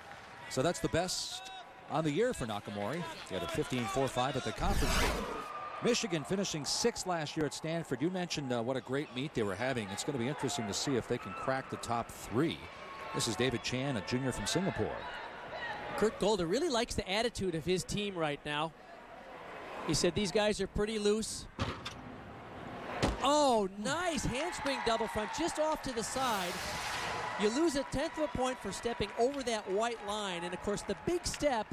A: So that's the best on the year for Nakamori. He had a 15.45 at the conference meet. Michigan finishing 6th last year at Stanford. You mentioned what a great meet they were having. It's going to be interesting to see if they can crack the top 3. This is David Chan, a junior from Singapore.
B: Kurt Golder really likes the attitude of his team right now. He said these guys are pretty loose. Oh, nice handspring double front just off to the side. You lose a 1/10 of a point for stepping over that white line. And, of course, the big step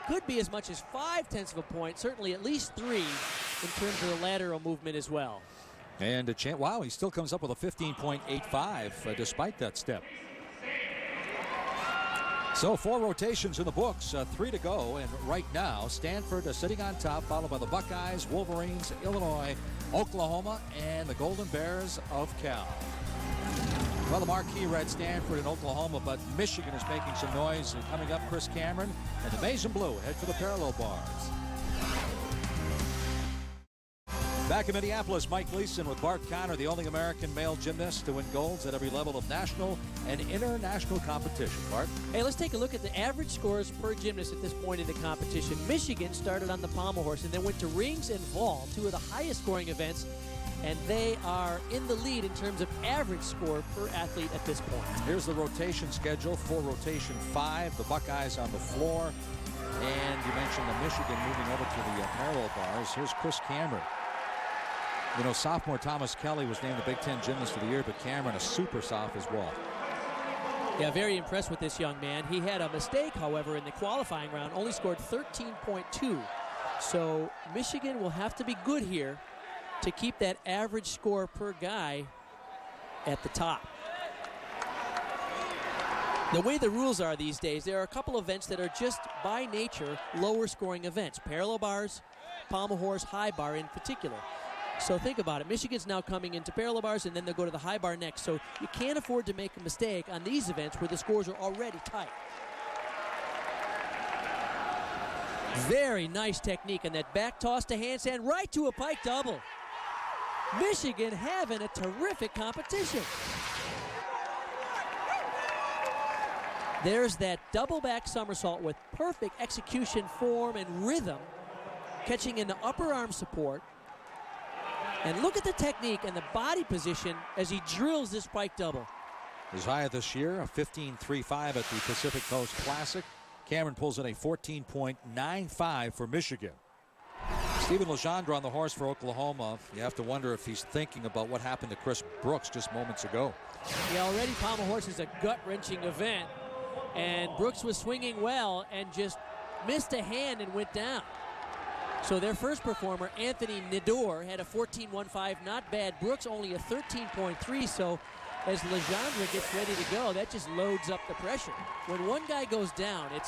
B: could be as much as 5/10 of a point, certainly at least 3 in terms of the lateral movement as well.
A: And wow, he still comes up with a 15.85 despite that step. So 4 rotations in the books, 3 to go, and right now Stanford is sitting on top, followed by the Buckeyes, Wolverines, Illinois, Oklahoma, and the Golden Bears of Cal. Well, the marquee read Stanford and Oklahoma, but Michigan is making some noise. And coming up, Chris Cameron and the Maize and Blue head for the parallel bars. Back in Minneapolis, Mike Gleason with Bart Connor, the only American male gymnast to win golds at every level of national and international competition. Bart?
B: Hey, let's take a look at the average scores per gymnast at this point in the competition. Michigan started on the pommel horse and then went to rings and vault, 2 of the highest scoring events, and they are in the lead in terms of average score per athlete at this point.
A: Here's the rotation schedule for rotation 5. The Buckeyes on the floor, and you mentioned the Michigan moving over to the parallel bars. Here's Chris Cameron. You know, sophomore Thomas Kelly was named the Big Ten Gymnast of the Year, but Cameron a super soph as well.
B: Yeah, very impressed with this young man. He had a mistake, however, in the qualifying round, only scored 13.2. So Michigan will have to be good here to keep that average score per guy at the top. The way the rules are these days, there are a couple events that are just by nature lower scoring events. Parallel bars, pommel horse, high bar in particular. So think about it. Michigan's now coming into parallel bars, and then they'll go to the high bar next. So you can't afford to make a mistake on these events where the scores are already tight. Very nice technique, and that back toss to handstand right to a pike double. Michigan having a terrific competition. There's that double back somersault with perfect execution, form, and rhythm, catching in the upper arm support. And look at the technique and the body position as he drills this pike double.
A: His high this year, a 15.35 at the Pacific Coast Classic. Cameron pulls in a 14.95 for Michigan. Stephen Legendre on the horse for Oklahoma. You have to wonder if he's thinking about what happened to Chris Brooks just moments ago.
B: Yeah, already pommel horse is a gut-wrenching event. And Brooks was swinging well and just missed a hand and went down. So their first performer, Anthony Nador, had a 14.15, not bad. Brooks only a 13.3, so as Legendre gets ready to go, that just loads up the pressure. When one guy goes down, it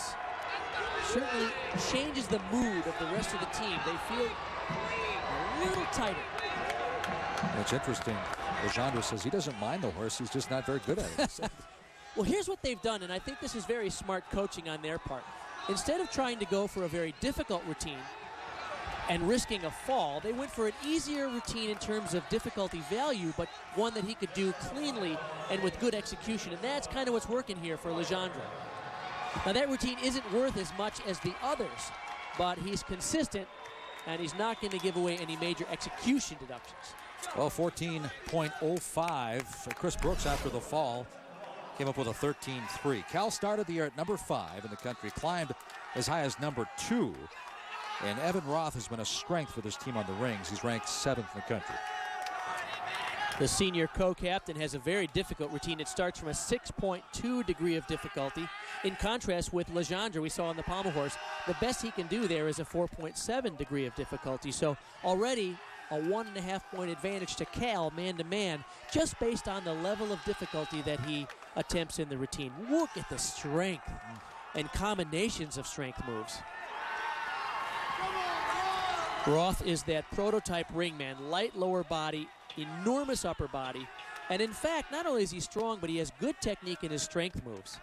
B: certainly changes the mood of the rest of the team. They feel a little tighter.
A: It's interesting. Legendre says he doesn't mind the horse, he's just not very good at it.
B: Well, here's what they've done, and I think this is very smart coaching on their part. Instead of trying to go for a very difficult routine and risking a fall, they went for an easier routine in terms of difficulty value, but one that he could do cleanly and with good execution, and that's kind of what's working here for Legendre. Now, that routine isn't worth as much as the others, but he's consistent, and he's not going to give away any major execution deductions.
A: Well, 14.05 for Chris Brooks after the fall. Came up with a 13.3. Cal started the year at number 5 in the country, climbed as high as number 2. And Evan Roth has been a strength for this team on the rings. He's ranked 7th in the country.
B: The senior co-captain has a very difficult routine. It starts from a 6.2 degree of difficulty. In contrast with Legendre, we saw on the pommel horse, the best he can do there is a 4.7 degree of difficulty. So already a 1.5 point advantage to Cal man-to-man, just based on the level of difficulty that he attempts in the routine. Look at the strength and combinations of strength moves. Roth is that prototype ringman, light lower body, enormous upper body. And in fact, not only is he strong, but he has good technique in his strength moves.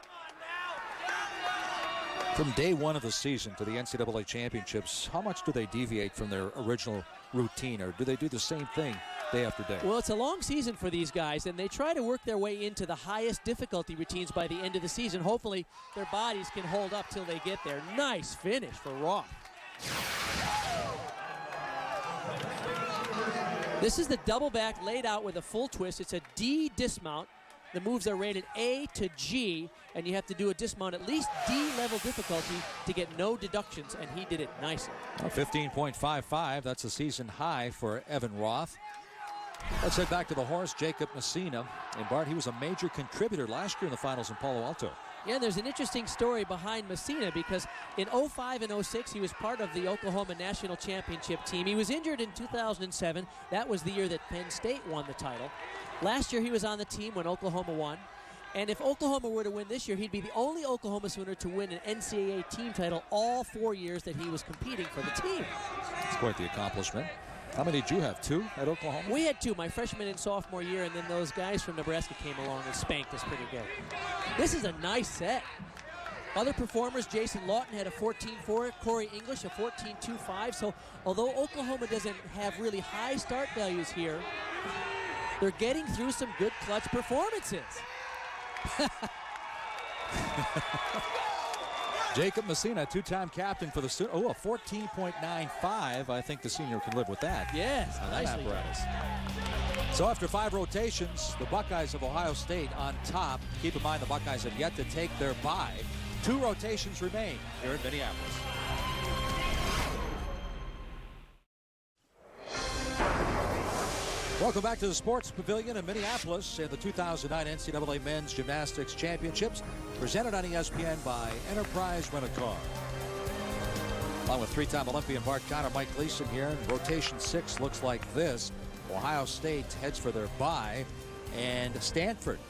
A: From day one of the season to the NCAA championships, how much do they deviate from their original routine, or do they do the same thing day after day?
B: Well, it's a long season for these guys, and they try to work their way into the highest difficulty routines by the end of the season. Hopefully, their bodies can hold up till they get there. Nice finish for Roth. This is the double back laid out with a full twist. It's a D dismount. The moves are rated A to G, and you have to do a dismount at least D level difficulty to get no deductions, and he did it nicely.
A: 15.55, that's a season high for Evan Roth. Let's head back to the horse, Jacob Messina. And Bart, he was a major contributor last year in the finals in Palo Alto.
B: Yeah, there's an interesting story behind Messina because in 05 and 06, he was part of the Oklahoma National Championship team. He was injured in 2007. That was the year that Penn State won the title. Last year, he was on the team when Oklahoma won. And if Oklahoma were to win this year, he'd be the only Oklahoma Sooner to win an NCAA team title all 4 years that he was competing for the team.
A: It's quite the accomplishment. How many did you have? 2 at Oklahoma?
B: We had 2, my freshman and sophomore year, and then those guys from Nebraska came along and spanked us pretty good. This is a nice set. Other performers, Jason Lawton had a 14.4, Corey English a 14.25. So although Oklahoma doesn't have really high start values here, they're getting through some good clutch performances.
A: Jacob Messina, 2-time captain for the Sooners. Oh, a 14.95. I think the senior can live with that.
B: Yes, nicely done.
A: So after 5 rotations, the Buckeyes of Ohio State on top. Keep in mind the Buckeyes have yet to take their bye. 2 rotations remain here in Minneapolis. Welcome back to the Sports Pavilion in Minneapolis and the 2009 NCAA Men's Gymnastics Championships, presented on ESPN by Enterprise Rent-A-Car. Along with 3-time Olympian Bart Conner, Mike Gleason here. And rotation 6 looks like this. Ohio State heads for their bye, and Stanford,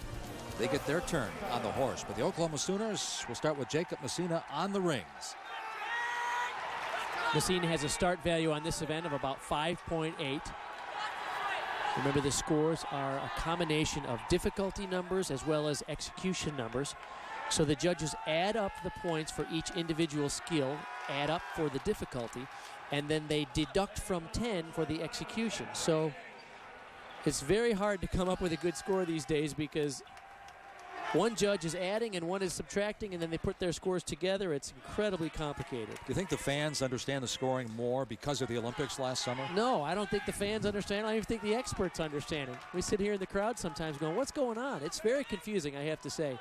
A: they get their turn on the horse. But the Oklahoma Sooners will start with Jacob Messina on the rings.
B: Messina has a start value on this event of about 5.8. Remember, the scores are a combination of difficulty numbers as well as execution numbers. So the judges add up the points for each individual skill, add up for the difficulty, and then they deduct from 10 for the execution. So it's very hard to come up with a good score these days because one judge is adding and one is subtracting, and then they put their scores together. It's incredibly complicated.
A: Do you think the fans understand the scoring more because of the Olympics last summer?
B: No, I don't think the fans understand. I don't even think the experts understand it. We sit here in the crowd sometimes going, what's going on? It's very confusing, I have to say.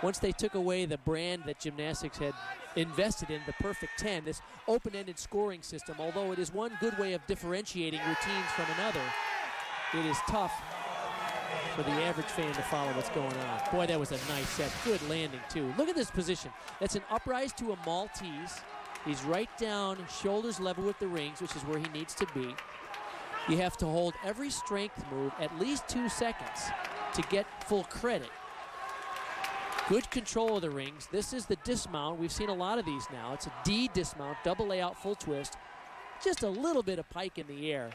B: Once they took away the brand that gymnastics had invested in, the Perfect 10, this open-ended scoring system, although it is one good way of differentiating routines from another, it is tough for the average fan to follow what's going on. Boy, that was a nice set. Good landing, too. Look at this position. That's an uprise to a Maltese. He's right down, shoulders level with the rings, which is where he needs to be. You have to hold every strength move at least 2 seconds to get full credit. Good control of the rings. This is the dismount. We've seen a lot of these now. It's a D dismount, double layout, full twist. Just a little bit of pike in the air.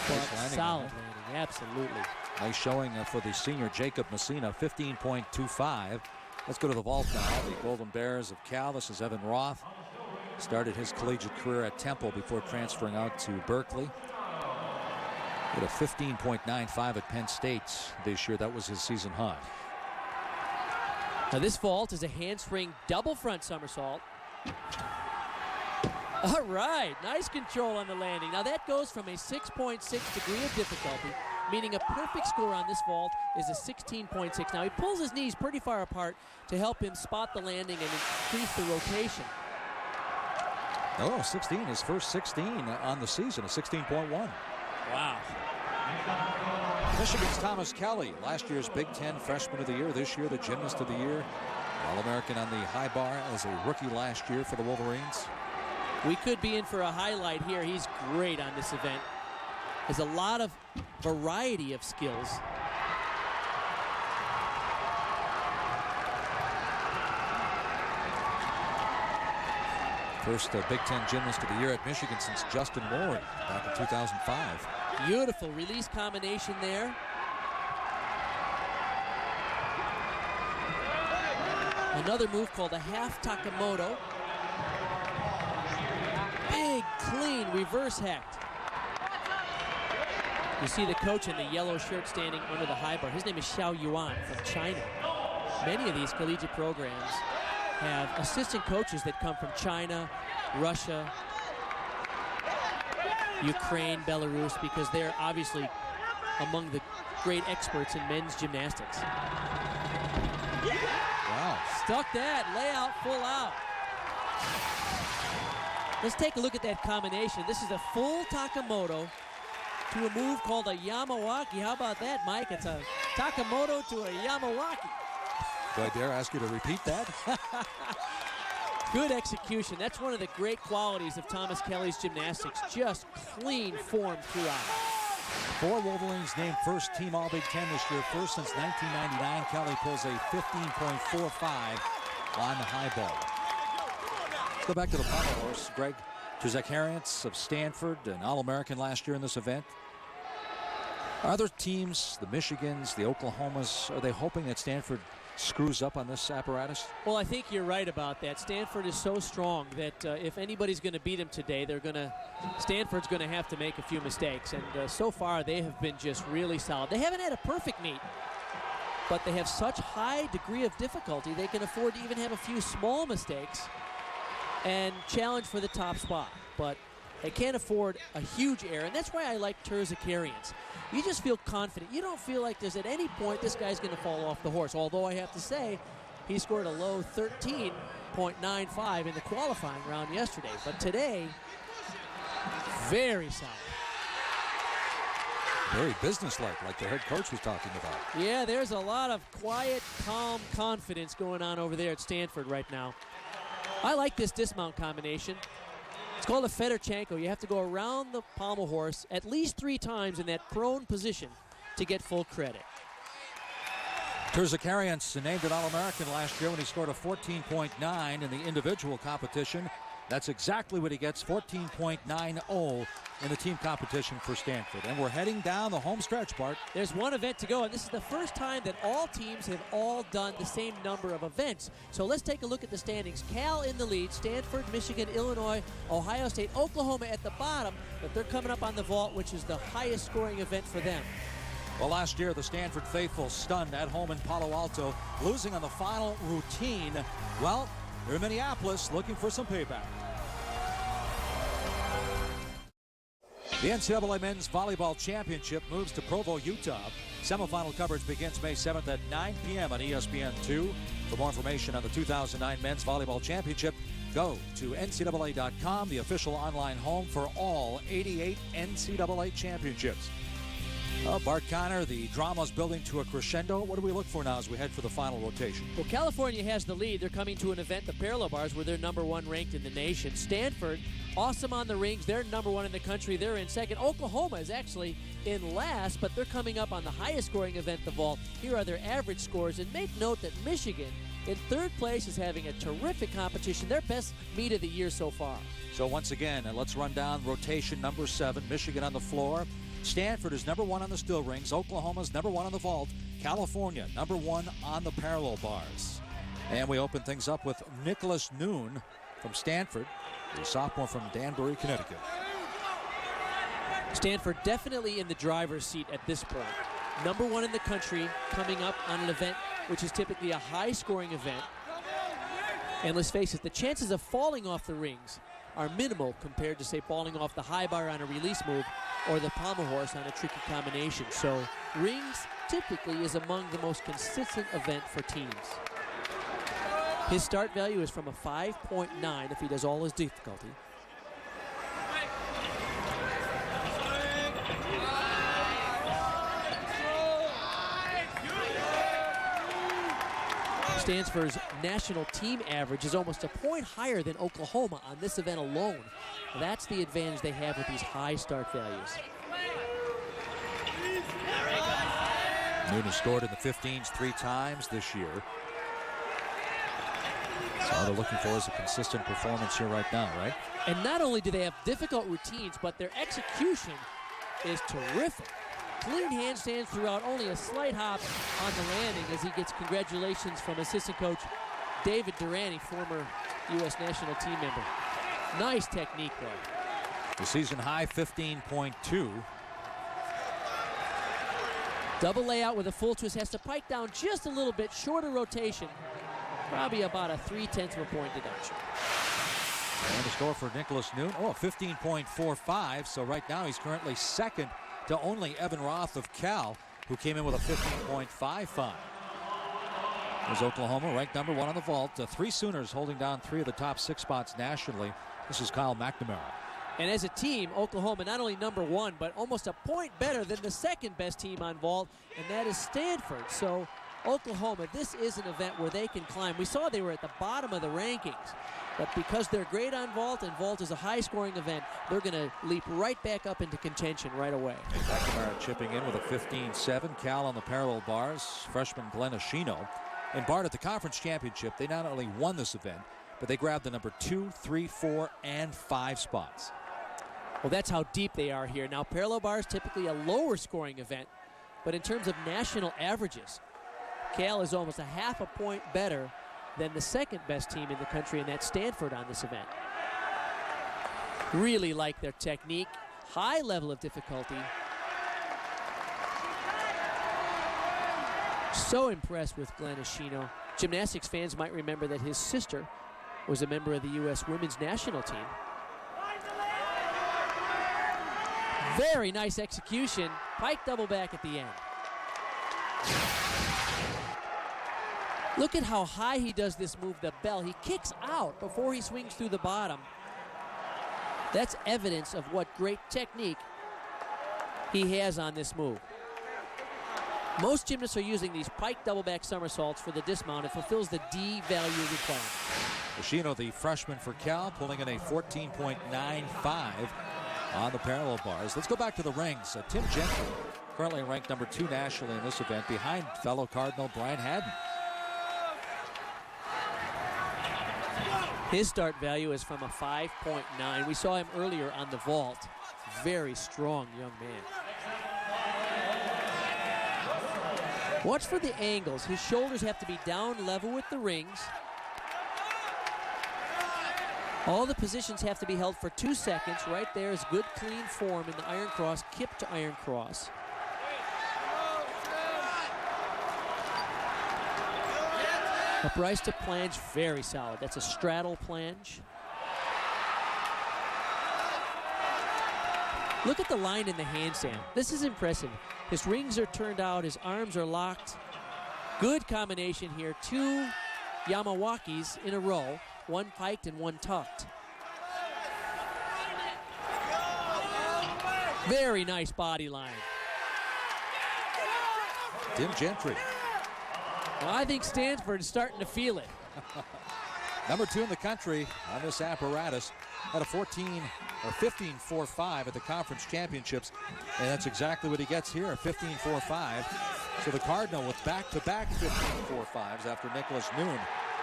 A: Nice
B: solid landing, absolutely.
A: Nice showing for the senior Jacob Messina, 15.25. Let's go to the vault now. The Golden Bears of Cal. This is Evan Roth. Started his collegiate career at Temple before transferring out to Berkeley. With a 15.95 at Penn State this year. That was his season high.
B: Now this vault is a handspring double front somersault. All right, nice control on the landing. Now that goes from a 6.6 degree of difficulty, meaning a perfect score on this vault is a 16.6. Now he pulls his knees pretty far apart to help him spot the landing and increase the rotation.
A: Oh, 16, his first 16 on the season, a 16.1.
B: Wow.
A: Michigan's Thomas Kelly, last year's Big Ten Freshman of the Year, this year the Gymnast of the Year. All-American on the high bar as a rookie last year for the Wolverines.
B: We could be in for a highlight here. He's great on this event. There's a lot of variety of skills.
A: First Big Ten gymnast of the year at Michigan since Justin Ward back in 2005.
B: Beautiful release combination there. Another move called a half Takamoto. Big, clean reverse hacked. You see the coach in the yellow shirt standing under the high bar. His name is Xiao Yuan from China. Many of these collegiate programs have assistant coaches that come from China, Russia, Ukraine, Belarus, because they're obviously among the great experts in men's gymnastics.
A: Wow.
B: Stuck that, layout, full out. Let's take a look at that combination. This is a full Takamoto to a move called a Yamawaki. How about that, Mike? It's a Takamoto to a Yamawaki.
A: Do I dare ask you to repeat that?
B: Good execution. That's one of the great qualities of Thomas Kelly's gymnastics. Just clean form throughout.
A: 4 Wolverines named first team All-Big Ten this year. First since 1999. Kelly pulls a 15.45 on the high ball. Let's go back to the pommel horse. Greg Zakarians of Stanford, an All-American last year in this event. Are other teams, the Michigans, the Oklahomas, are they hoping that Stanford screws up on this apparatus?
B: Well, I think you're right about that. Stanford is so strong that if anybody's going to beat them today, Stanford's going to have to make a few mistakes. And so far, they have been just really solid. They haven't had a perfect meet, but they have such high degree of difficulty, they can afford to even have a few small mistakes and challenge for the top spot. But they can't afford a huge error, and that's why I like Zakarians. You just feel confident. You don't feel like there's at any point this guy's going to fall off the horse. Although I have to say, he scored a low 13.95 in the qualifying round yesterday. But today, very solid.
A: Very businesslike, like the head coach was talking about.
B: Yeah, there's a lot of quiet, calm confidence going on over there at Stanford right now. I like this dismount combination. It's called a Fedorchenko. You have to go around the pommel horse at least 3 times in that prone position to get full credit.
A: Zakarians named an All-American last year when he scored a 14.9 in the individual competition. That's exactly what he gets, 14.90 in the team competition for Stanford. And we're heading down the home stretch, Bart.
B: There's one event to go, and this is the first time that all teams have all done the same number of events. So let's take a look at the standings. Cal in the lead, Stanford, Michigan, Illinois, Ohio State, Oklahoma at the bottom, but they're coming up on the vault, which is the highest scoring event for them.
A: Well, last year, the Stanford faithful stunned at home in Palo Alto, losing on the final routine. Well, they're in Minneapolis looking for some payback. The NCAA Men's Volleyball Championship moves to Provo, Utah. Semifinal coverage begins May 7th at 9 p.m. on ESPN2. For more information on the 2009 Men's Volleyball Championship, go to NCAA.com, the official online home for all 88 NCAA championships. Bart Connor, the drama's building to a crescendo. What do we look for now as we head for the final rotation?
B: Well, California has the lead. They're coming to an event, the parallel bars, where they're #1 ranked in the nation. Stanford, awesome on the rings. They're #1 in the country. They're in second. Oklahoma is actually in last, but they're coming up on the highest scoring event, the vault. Here are their average scores. And make note that Michigan, in third place, is having a terrific competition. Their best meet of the year so far.
A: So once again, let's run down rotation number 7. Michigan on the floor. Stanford is #1 on the still rings. Oklahoma's #1 on the vault. California, #1 on the parallel bars. And we open things up with Nicholas Noon from Stanford, a sophomore from Danbury, Connecticut.
B: Stanford definitely in the driver's seat at this point. #1 in the country, coming up on an event which is typically a high-scoring event. And let's face it, the chances of falling off the rings are minimal compared to, say, falling off the high bar on a release move or the pommel horse on a tricky combination. So rings typically is among the most consistent event for teams. His start value is from a 5.9 if he does all his difficulty. Stanford's national team average is almost a point higher than Oklahoma on this event alone. That's the advantage they have with these high start values.
A: Noon has scored in the 15s 3 times this year. So all they're looking for is a consistent performance here right now, right?
B: And not only do they have difficult routines, but their execution is terrific. Clean handstands throughout, only a slight hop on the landing as he gets congratulations from assistant coach David Durante, former U.S. national team member. Nice technique there.
A: The season high 15.2.
B: Double layout with a full twist, has to pike down just a little bit, shorter rotation. Probably about a 0.3 of a point deduction.
A: And the score for Nicholas Noon, 15.45. So right now he's currently second to only Evan Roth of Cal, who came in with a 15.55. There's Oklahoma, ranked number 1 on the vault. 3 Sooners holding down 3 of the top 6 spots nationally. This is Kyle McNamara.
B: And as a team, Oklahoma not only number 1, but almost a point better than the second best team on vault, and that is Stanford. So Oklahoma, this is an event where they can climb. We saw they were at the bottom of the rankings, but because they're great on vault, and vault is a high-scoring event, they're going to leap right back up into contention right away.
A: McNamara chipping in with a 15.7. Cal on the parallel bars, freshman Glenn Ashino. And Bart, at the conference championship, they not only won this event, but they grabbed the number 2, 3, 4, and 5 spots.
B: Well, that's how deep they are here. Now, parallel bars typically a lower-scoring event, but in terms of national averages, Cal is almost a half a point better than the second best team in the country, and that's Stanford on this event. Really like their technique, high level of difficulty. So impressed with Glenn Ashino. Gymnastics fans might remember that his sister was a member of the U.S. women's national team. Very nice execution. Pike double back at the end. Look at how high he does this move, the bell. He kicks out before he swings through the bottom. That's evidence of what great technique he has on this move. Most gymnasts are using these pike double back somersaults for the dismount. It fulfills the D value requirement.
A: Ashino, the freshman for Cal, pulling in a 14.95 on the parallel bars. Let's go back to the rings. Tim Gentry, currently ranked number 2 nationally in this event, behind fellow Cardinal Brian Haddon.
B: His start value is from a 5.9. We saw him earlier on the vault. Very strong young man. Watch for the angles. His shoulders have to be down level with the rings. All the positions have to be held for 2 seconds. Right there is good clean form in the iron cross, kip to iron cross. Uprise to planche, very solid. That's a straddle planche. Look at the line in the handstand. This is impressive. His rings are turned out, his arms are locked. Good combination here. 2 Yamawakis in a row, 1 piked and 1 tucked. Very nice body line.
A: Tim Gentry.
B: Well, I think Stanford is starting to feel it.
A: Number 2 in the country on this apparatus at a 15.45 at the conference championships, and that's exactly what he gets here, a 15.45. So the Cardinal with back-to-back 15.45s after Nicholas Noon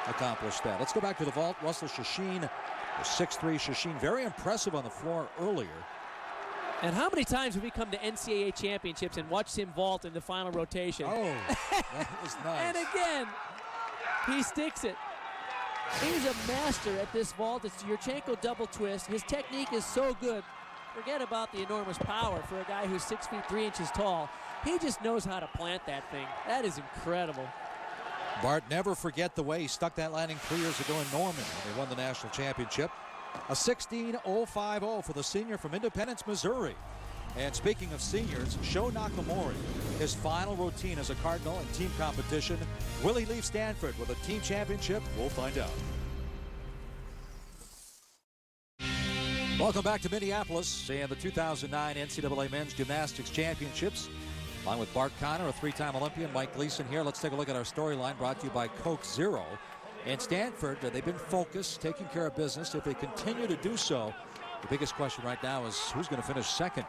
A: accomplished that. Let's go back to the vault. Russell Shashin, the 6'3" Shashin, very impressive on the floor earlier.
B: And how many times have we come to NCAA championships and watched him vault in the final rotation?
A: Oh, that was nice.
B: And again, he sticks it. He's a master at this vault. It's Yurchenko double twist. His technique is so good. Forget about the enormous power for a guy who's 6 feet 3 inches tall. He just knows how to plant that thing. That is incredible.
A: Bart, never forget the way he stuck that landing 3 years ago in Norman when they won the national championship. A 16.050 for the senior from Independence, Missouri. And speaking of seniors, Sho Nakamori, his final routine as a Cardinal in team competition. Will he leave Stanford with a team championship? We'll find out. Welcome back to Minneapolis and the 2009 NCAA Men's Gymnastics Championships. Along with Bart Connor, a 3-time Olympian, Mike Gleason here. Let's take a look at our storyline brought to you by Coke Zero. And Stanford, they've been focused, taking care of business. If they continue to do so, the biggest question right now is who's going to finish second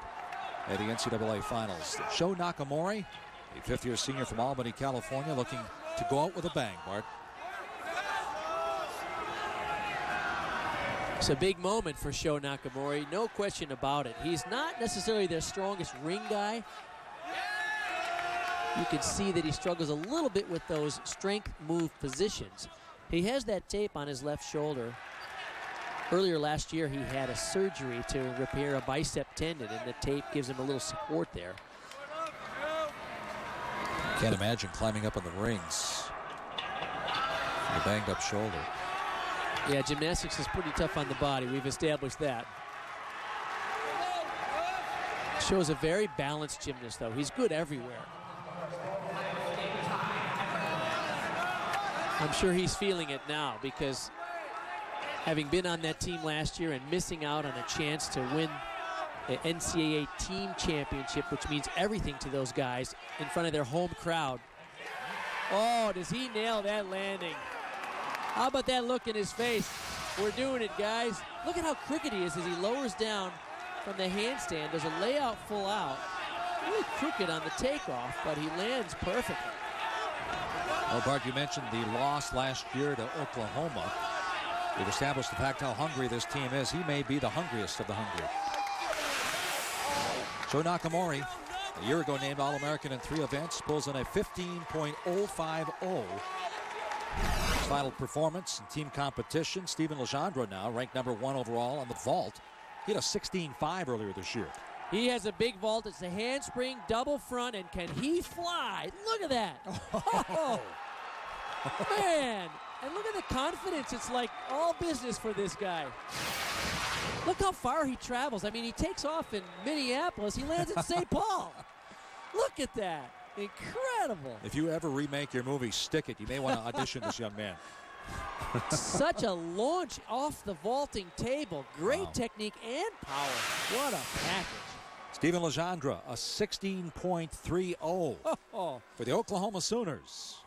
A: at the NCAA Finals. Sho Nakamori, a 5th-year senior from Albany, California, looking to go out with a bang, Bart.
B: It's a big moment for Sho Nakamori, no question about it. He's not necessarily their strongest ring guy. You can see that he struggles a little bit with those strength move positions. He has that tape on his left shoulder. Earlier last year, he had a surgery to repair a bicep tendon, and the tape gives him a little support there.
A: Can't imagine climbing up in the rings. A banged up shoulder.
B: Yeah, gymnastics is pretty tough on the body. We've established that. Shows a very balanced gymnast, though. He's good everywhere. I'm sure he's feeling it now because having been on that team last year and missing out on a chance to win the NCAA team championship, which means everything to those guys in front of their home crowd. Oh, does he nail that landing? How about that look in his face? We're doing it, guys. Look at how crooked he is as he lowers down from the handstand. Does a layout full out. Really crooked on the takeoff, but he lands perfectly.
A: Well, Bart, you mentioned the loss last year to Oklahoma. We've established the fact how hungry this team is. He may be the hungriest of the hungry. Sho Nakamori, a year ago named All-American in 3 events, pulls in a 15.050. His final performance in team competition. Steven Legendre now ranked number 1 overall on the vault. He had a 16.5 earlier this year.
B: He has a big vault. It's a handspring, double front, and can he fly? Look at that. Oh, man. And look at the confidence. It's like all business for this guy. Look how far he travels. I mean, he takes off in Minneapolis. He lands in St. Paul. Look at that. Incredible.
A: If you ever remake your movie Stick It, you may want to audition this young man.
B: Such a launch off the vaulting table. Great technique and power. What a package.
A: Steven Legendre, a 16.30 for the Oklahoma Sooners.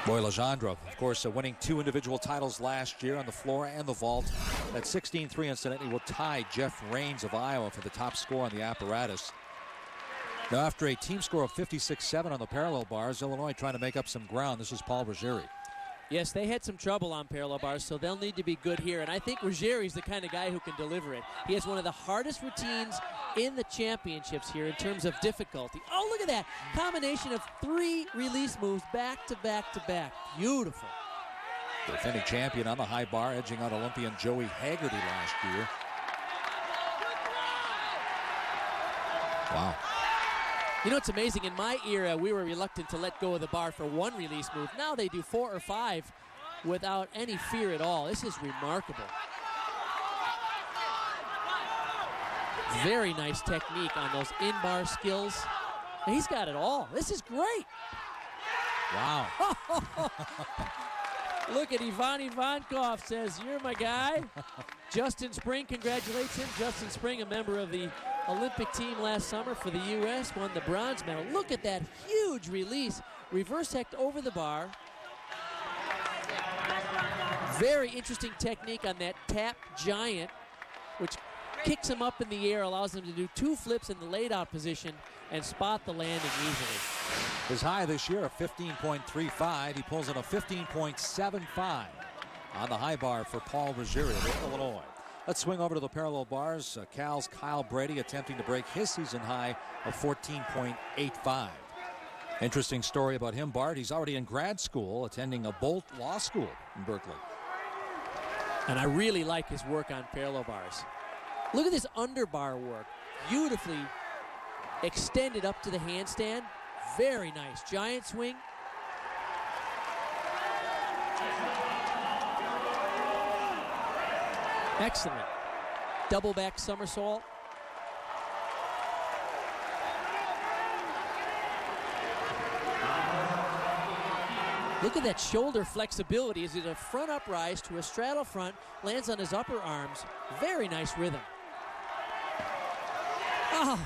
A: Boy, Legendre, of course, winning 2 individual titles last year on the floor and the vault. That 16.3, incidentally, will tie Jeff Raines of Iowa for the top score on the apparatus. Now, after a team score of 56-7 on the parallel bars, Illinois trying to make up some ground. This is Paul Ruggieri.
B: Yes, they had some trouble on parallel bars, so they'll need to be good here. And I think Ruggieri's the kind of guy who can deliver it. He has one of the hardest routines in the championships here in terms of difficulty. Oh, look at that. Combination of 3 release moves back to back to back. Beautiful.
A: Defending champion on the high bar, edging out Olympian Joey Haggerty last year. Wow.
B: You know, it's amazing. In my era, we were reluctant to let go of the bar for 1 release move. Now they do 4 or 5 without any fear at all. This is remarkable. Very nice technique on those in-bar skills. And he's got it all. This is great.
A: Wow.
B: Look at Ivan Ivankov says, "You're my guy." Justin Spring congratulates him. Justin Spring, a member of the Olympic team last summer for the U.S., won the bronze medal. Look at that huge release. Reverse hect over the bar. Very interesting technique on that tap giant, which kicks him up in the air, allows him to do 2 flips in the laid out position and spot the landing easily.
A: His high this year of 15.35. He pulls in a 15.75 on the high bar for Paul Ruggieri of Illinois. Let's swing over to the parallel bars. Cal's Kyle Brady attempting to break his season high of 14.85. Interesting story about him, Bart. He's already in grad school, attending a Bolt Law School in Berkeley.
B: And I really like his work on parallel bars. Look at this underbar work. Beautifully extended up to the handstand. Very nice. Giant swing. Excellent. Double back somersault. Look at that shoulder flexibility. Is it a front uprise to a straddle front, lands on his upper arms. Very nice rhythm. Oh.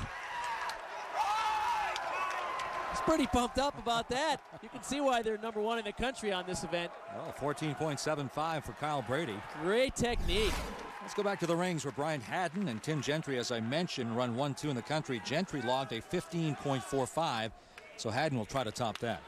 B: He's pretty pumped up about that. You can see why they're number 1 in the country on this event.
A: Well, 14.75 for Kyle Brady.
B: Great technique.
A: Let's go back to the rings where Brian Haddon and Tim Gentry, as I mentioned, run 1-2 in the country. Gentry logged a 15.45, so Haddon will try to top that.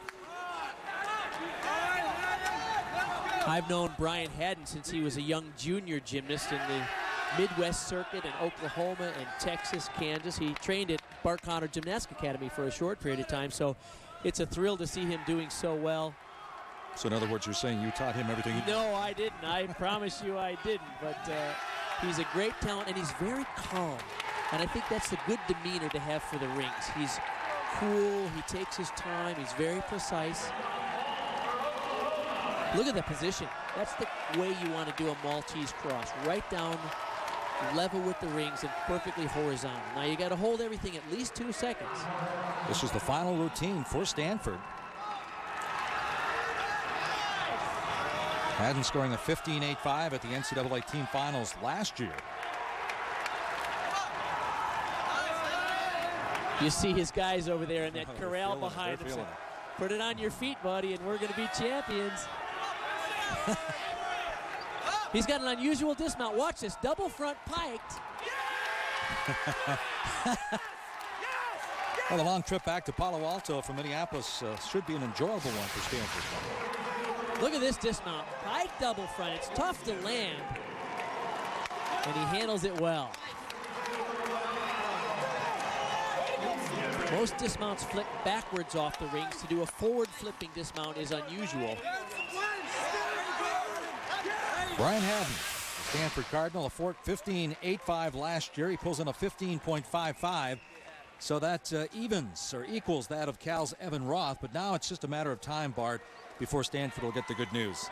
B: I've known Brian Haddon since he was a young junior gymnast in the Midwest circuit in Oklahoma and Texas, Kansas. He trained at Bart Conner Gymnastics Academy for a short period of time, so it's a thrill to see him doing so well.
A: So in other words, you're saying you taught him everything you did?
B: No, I didn't. I promise you I didn't. But he's a great talent, and he's very calm. And I think that's the good demeanor to have for the rings. He's cool. He takes his time. He's very precise. Look at the position. That's the way you want to do a Maltese cross. Right down, level with the rings, and perfectly horizontal. Now you got to hold everything at least 2 seconds.
A: This is the final routine for Stanford. Haddon scoring a 15.85 at the NCAA team finals last year.
B: You see his guys over there in that corral behind him. Put it on your feet, buddy, and we're going to be champions. He's got an unusual dismount. Watch this. Double front piked.
A: Well, the long trip back to Palo Alto from Minneapolis should be an enjoyable one for Stanford.
B: Look at this dismount. Pike double front. It's tough to land. And he handles it well. Most dismounts flip backwards off the rings. To do a forward flipping dismount is unusual.
A: Brian Haddon, Stanford Cardinal, a 15.85 last year. He pulls in a 15.55. So that evens or equals that of Cal's Evan Roth. But now it's just a matter of time, Bart, before Stanford will get the good news.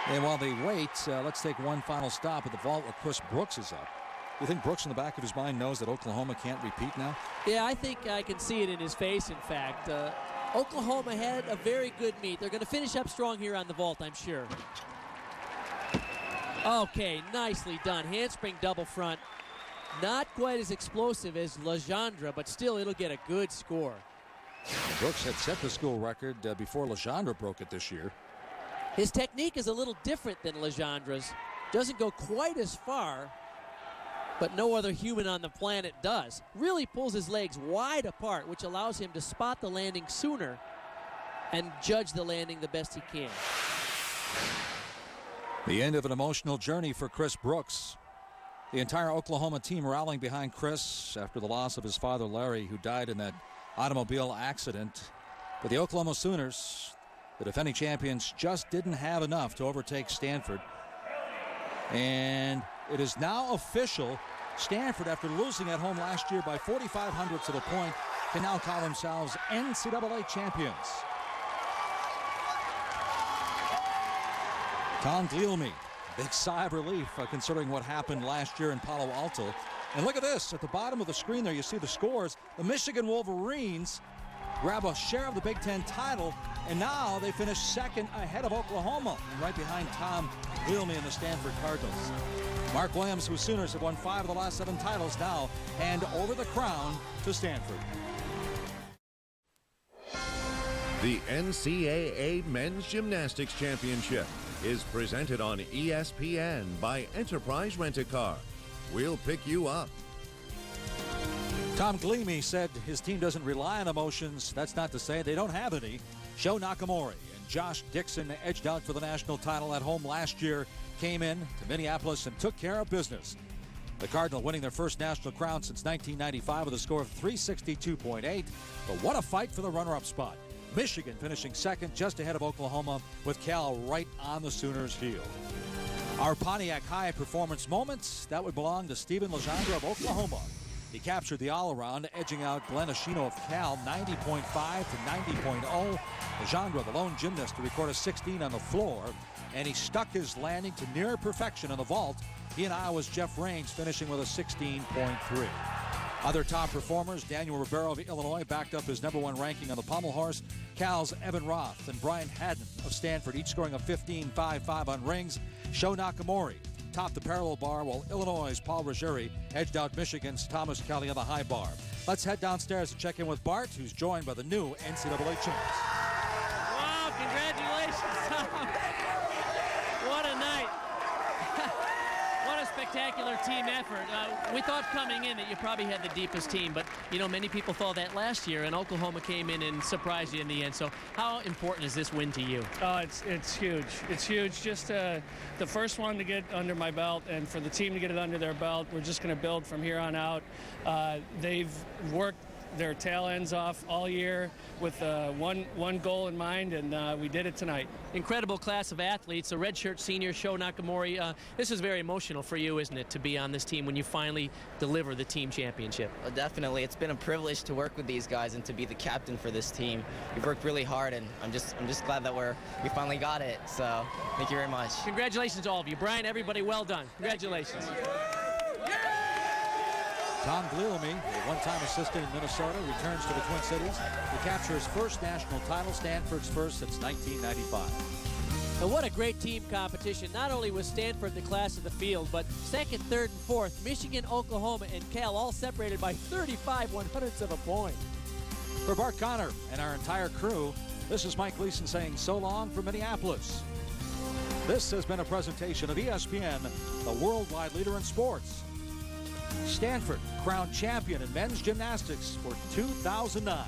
A: And while they wait, let's take one final stop at the vault where Chris Brooks is up. You think Brooks in the back of his mind knows that Oklahoma can't repeat now?
B: Yeah, I think I can see it in his face, in fact. Oklahoma had a very good meet. They're going to finish up strong here on the vault, I'm sure. Okay, nicely done. Handspring double front. Not quite as explosive as Legendre, but still it'll get a good score.
A: Brooks had set the school record before Legendre broke it this year.
B: His technique is a little different than Legendre's. Doesn't go quite as far, but no other human on the planet does. Really pulls his legs wide apart, which allows him to spot the landing sooner and judge the landing the best he can.
A: The end of an emotional journey for Chris Brooks. The entire Oklahoma team rallying behind Chris after the loss of his father, Larry, who died in that automobile accident. But the Oklahoma Sooners, the defending champions, just didn't have enough to overtake Stanford. And it is now official. Stanford, after losing at home last year by 45 hundredths of a point, can now call themselves NCAA champions. Tom Gleelme, big sigh of relief considering what happened last year in Palo Alto. And look at this. At the bottom of the screen there, you see the scores. The Michigan Wolverines grab a share of the Big Ten title, and now they finish second ahead of Oklahoma, and right behind Tom Gleelme and the Stanford Cardinals. Mark Williams, whose Sooners have won 5 of the last 7 titles, now hand over the crown to Stanford.
C: The NCAA Men's Gymnastics Championship is presented on ESPN by Enterprise Rent-A-Car. We'll pick you up.
A: Tom Gleelme said his team doesn't rely on emotions. That's not to say they don't have any. Sho Nakamori and Josh Dixon edged out for the national title at home last year, came in to Minneapolis and took care of business. The Cardinal winning their first national crown since 1995 with a score of 362.8. But what a fight for the runner-up spot. Michigan finishing second just ahead of Oklahoma with Cal right on the Sooners' heel. Our Pontiac High performance moments, that would belong to Stephen Legendre of Oklahoma. He captured the all-around, edging out Glenn Aschino of Cal 90.5 to 90.0. Legendre, the lone gymnast, to record a 16 on the floor, and he stuck his landing to near perfection on the vault. He and Iowa's Jeff Raines finishing with a 16.3. Other top performers, Daniel Ribeiro of Illinois backed up his #1 ranking on the pommel horse. Cal's Evan Roth and Brian Haddon of Stanford each scoring a 15.55 on rings. Sho Nakamori topped the parallel bar, while Illinois' Paul Ruggieri edged out Michigan's Thomas Kelly on the high bar. Let's head downstairs and check in with Bart, who's joined by the new NCAA champs.
B: Wow, congratulations, Tom. What a night. What a spectacular spectacular team effort. We thought coming in that you probably had the deepest team, but you know many people thought that last year, and Oklahoma came in and surprised you in the end. So how important is this win to you?
K: Oh, it's huge. It's huge. Just the first one to get under my belt, and for the team to get it under their belt. We're just going to build from here on out. They've worked their tail ends off all year with one goal in mind, and we did it tonight.
B: Incredible class of athletes. A redshirt senior, Sho Nakamori. This is very emotional for you, isn't it, to be on this team when you finally deliver the team championship?
L: Well, definitely. It's been a privilege to work with these guys and to be the captain for this team. We've worked really hard, and I'm just glad that we finally got it. So thank you very much.
B: Congratulations to all of you. Brian, everybody, well done. Congratulations.
A: Tom Gleelmy, a one-time assistant in Minnesota, returns to the Twin Cities to capture his first national title, Stanford's first since 1995.
B: And what a great team competition. Not only was Stanford the class of the field, but second, third, and fourth, Michigan, Oklahoma, and Cal all separated by 35/100ths of a point.
A: For Bart Connor and our entire crew, this is Mike Gleason saying so long from Minneapolis. This has been a presentation of ESPN, the worldwide leader in sports. Stanford crowned champion in men's gymnastics for 2009.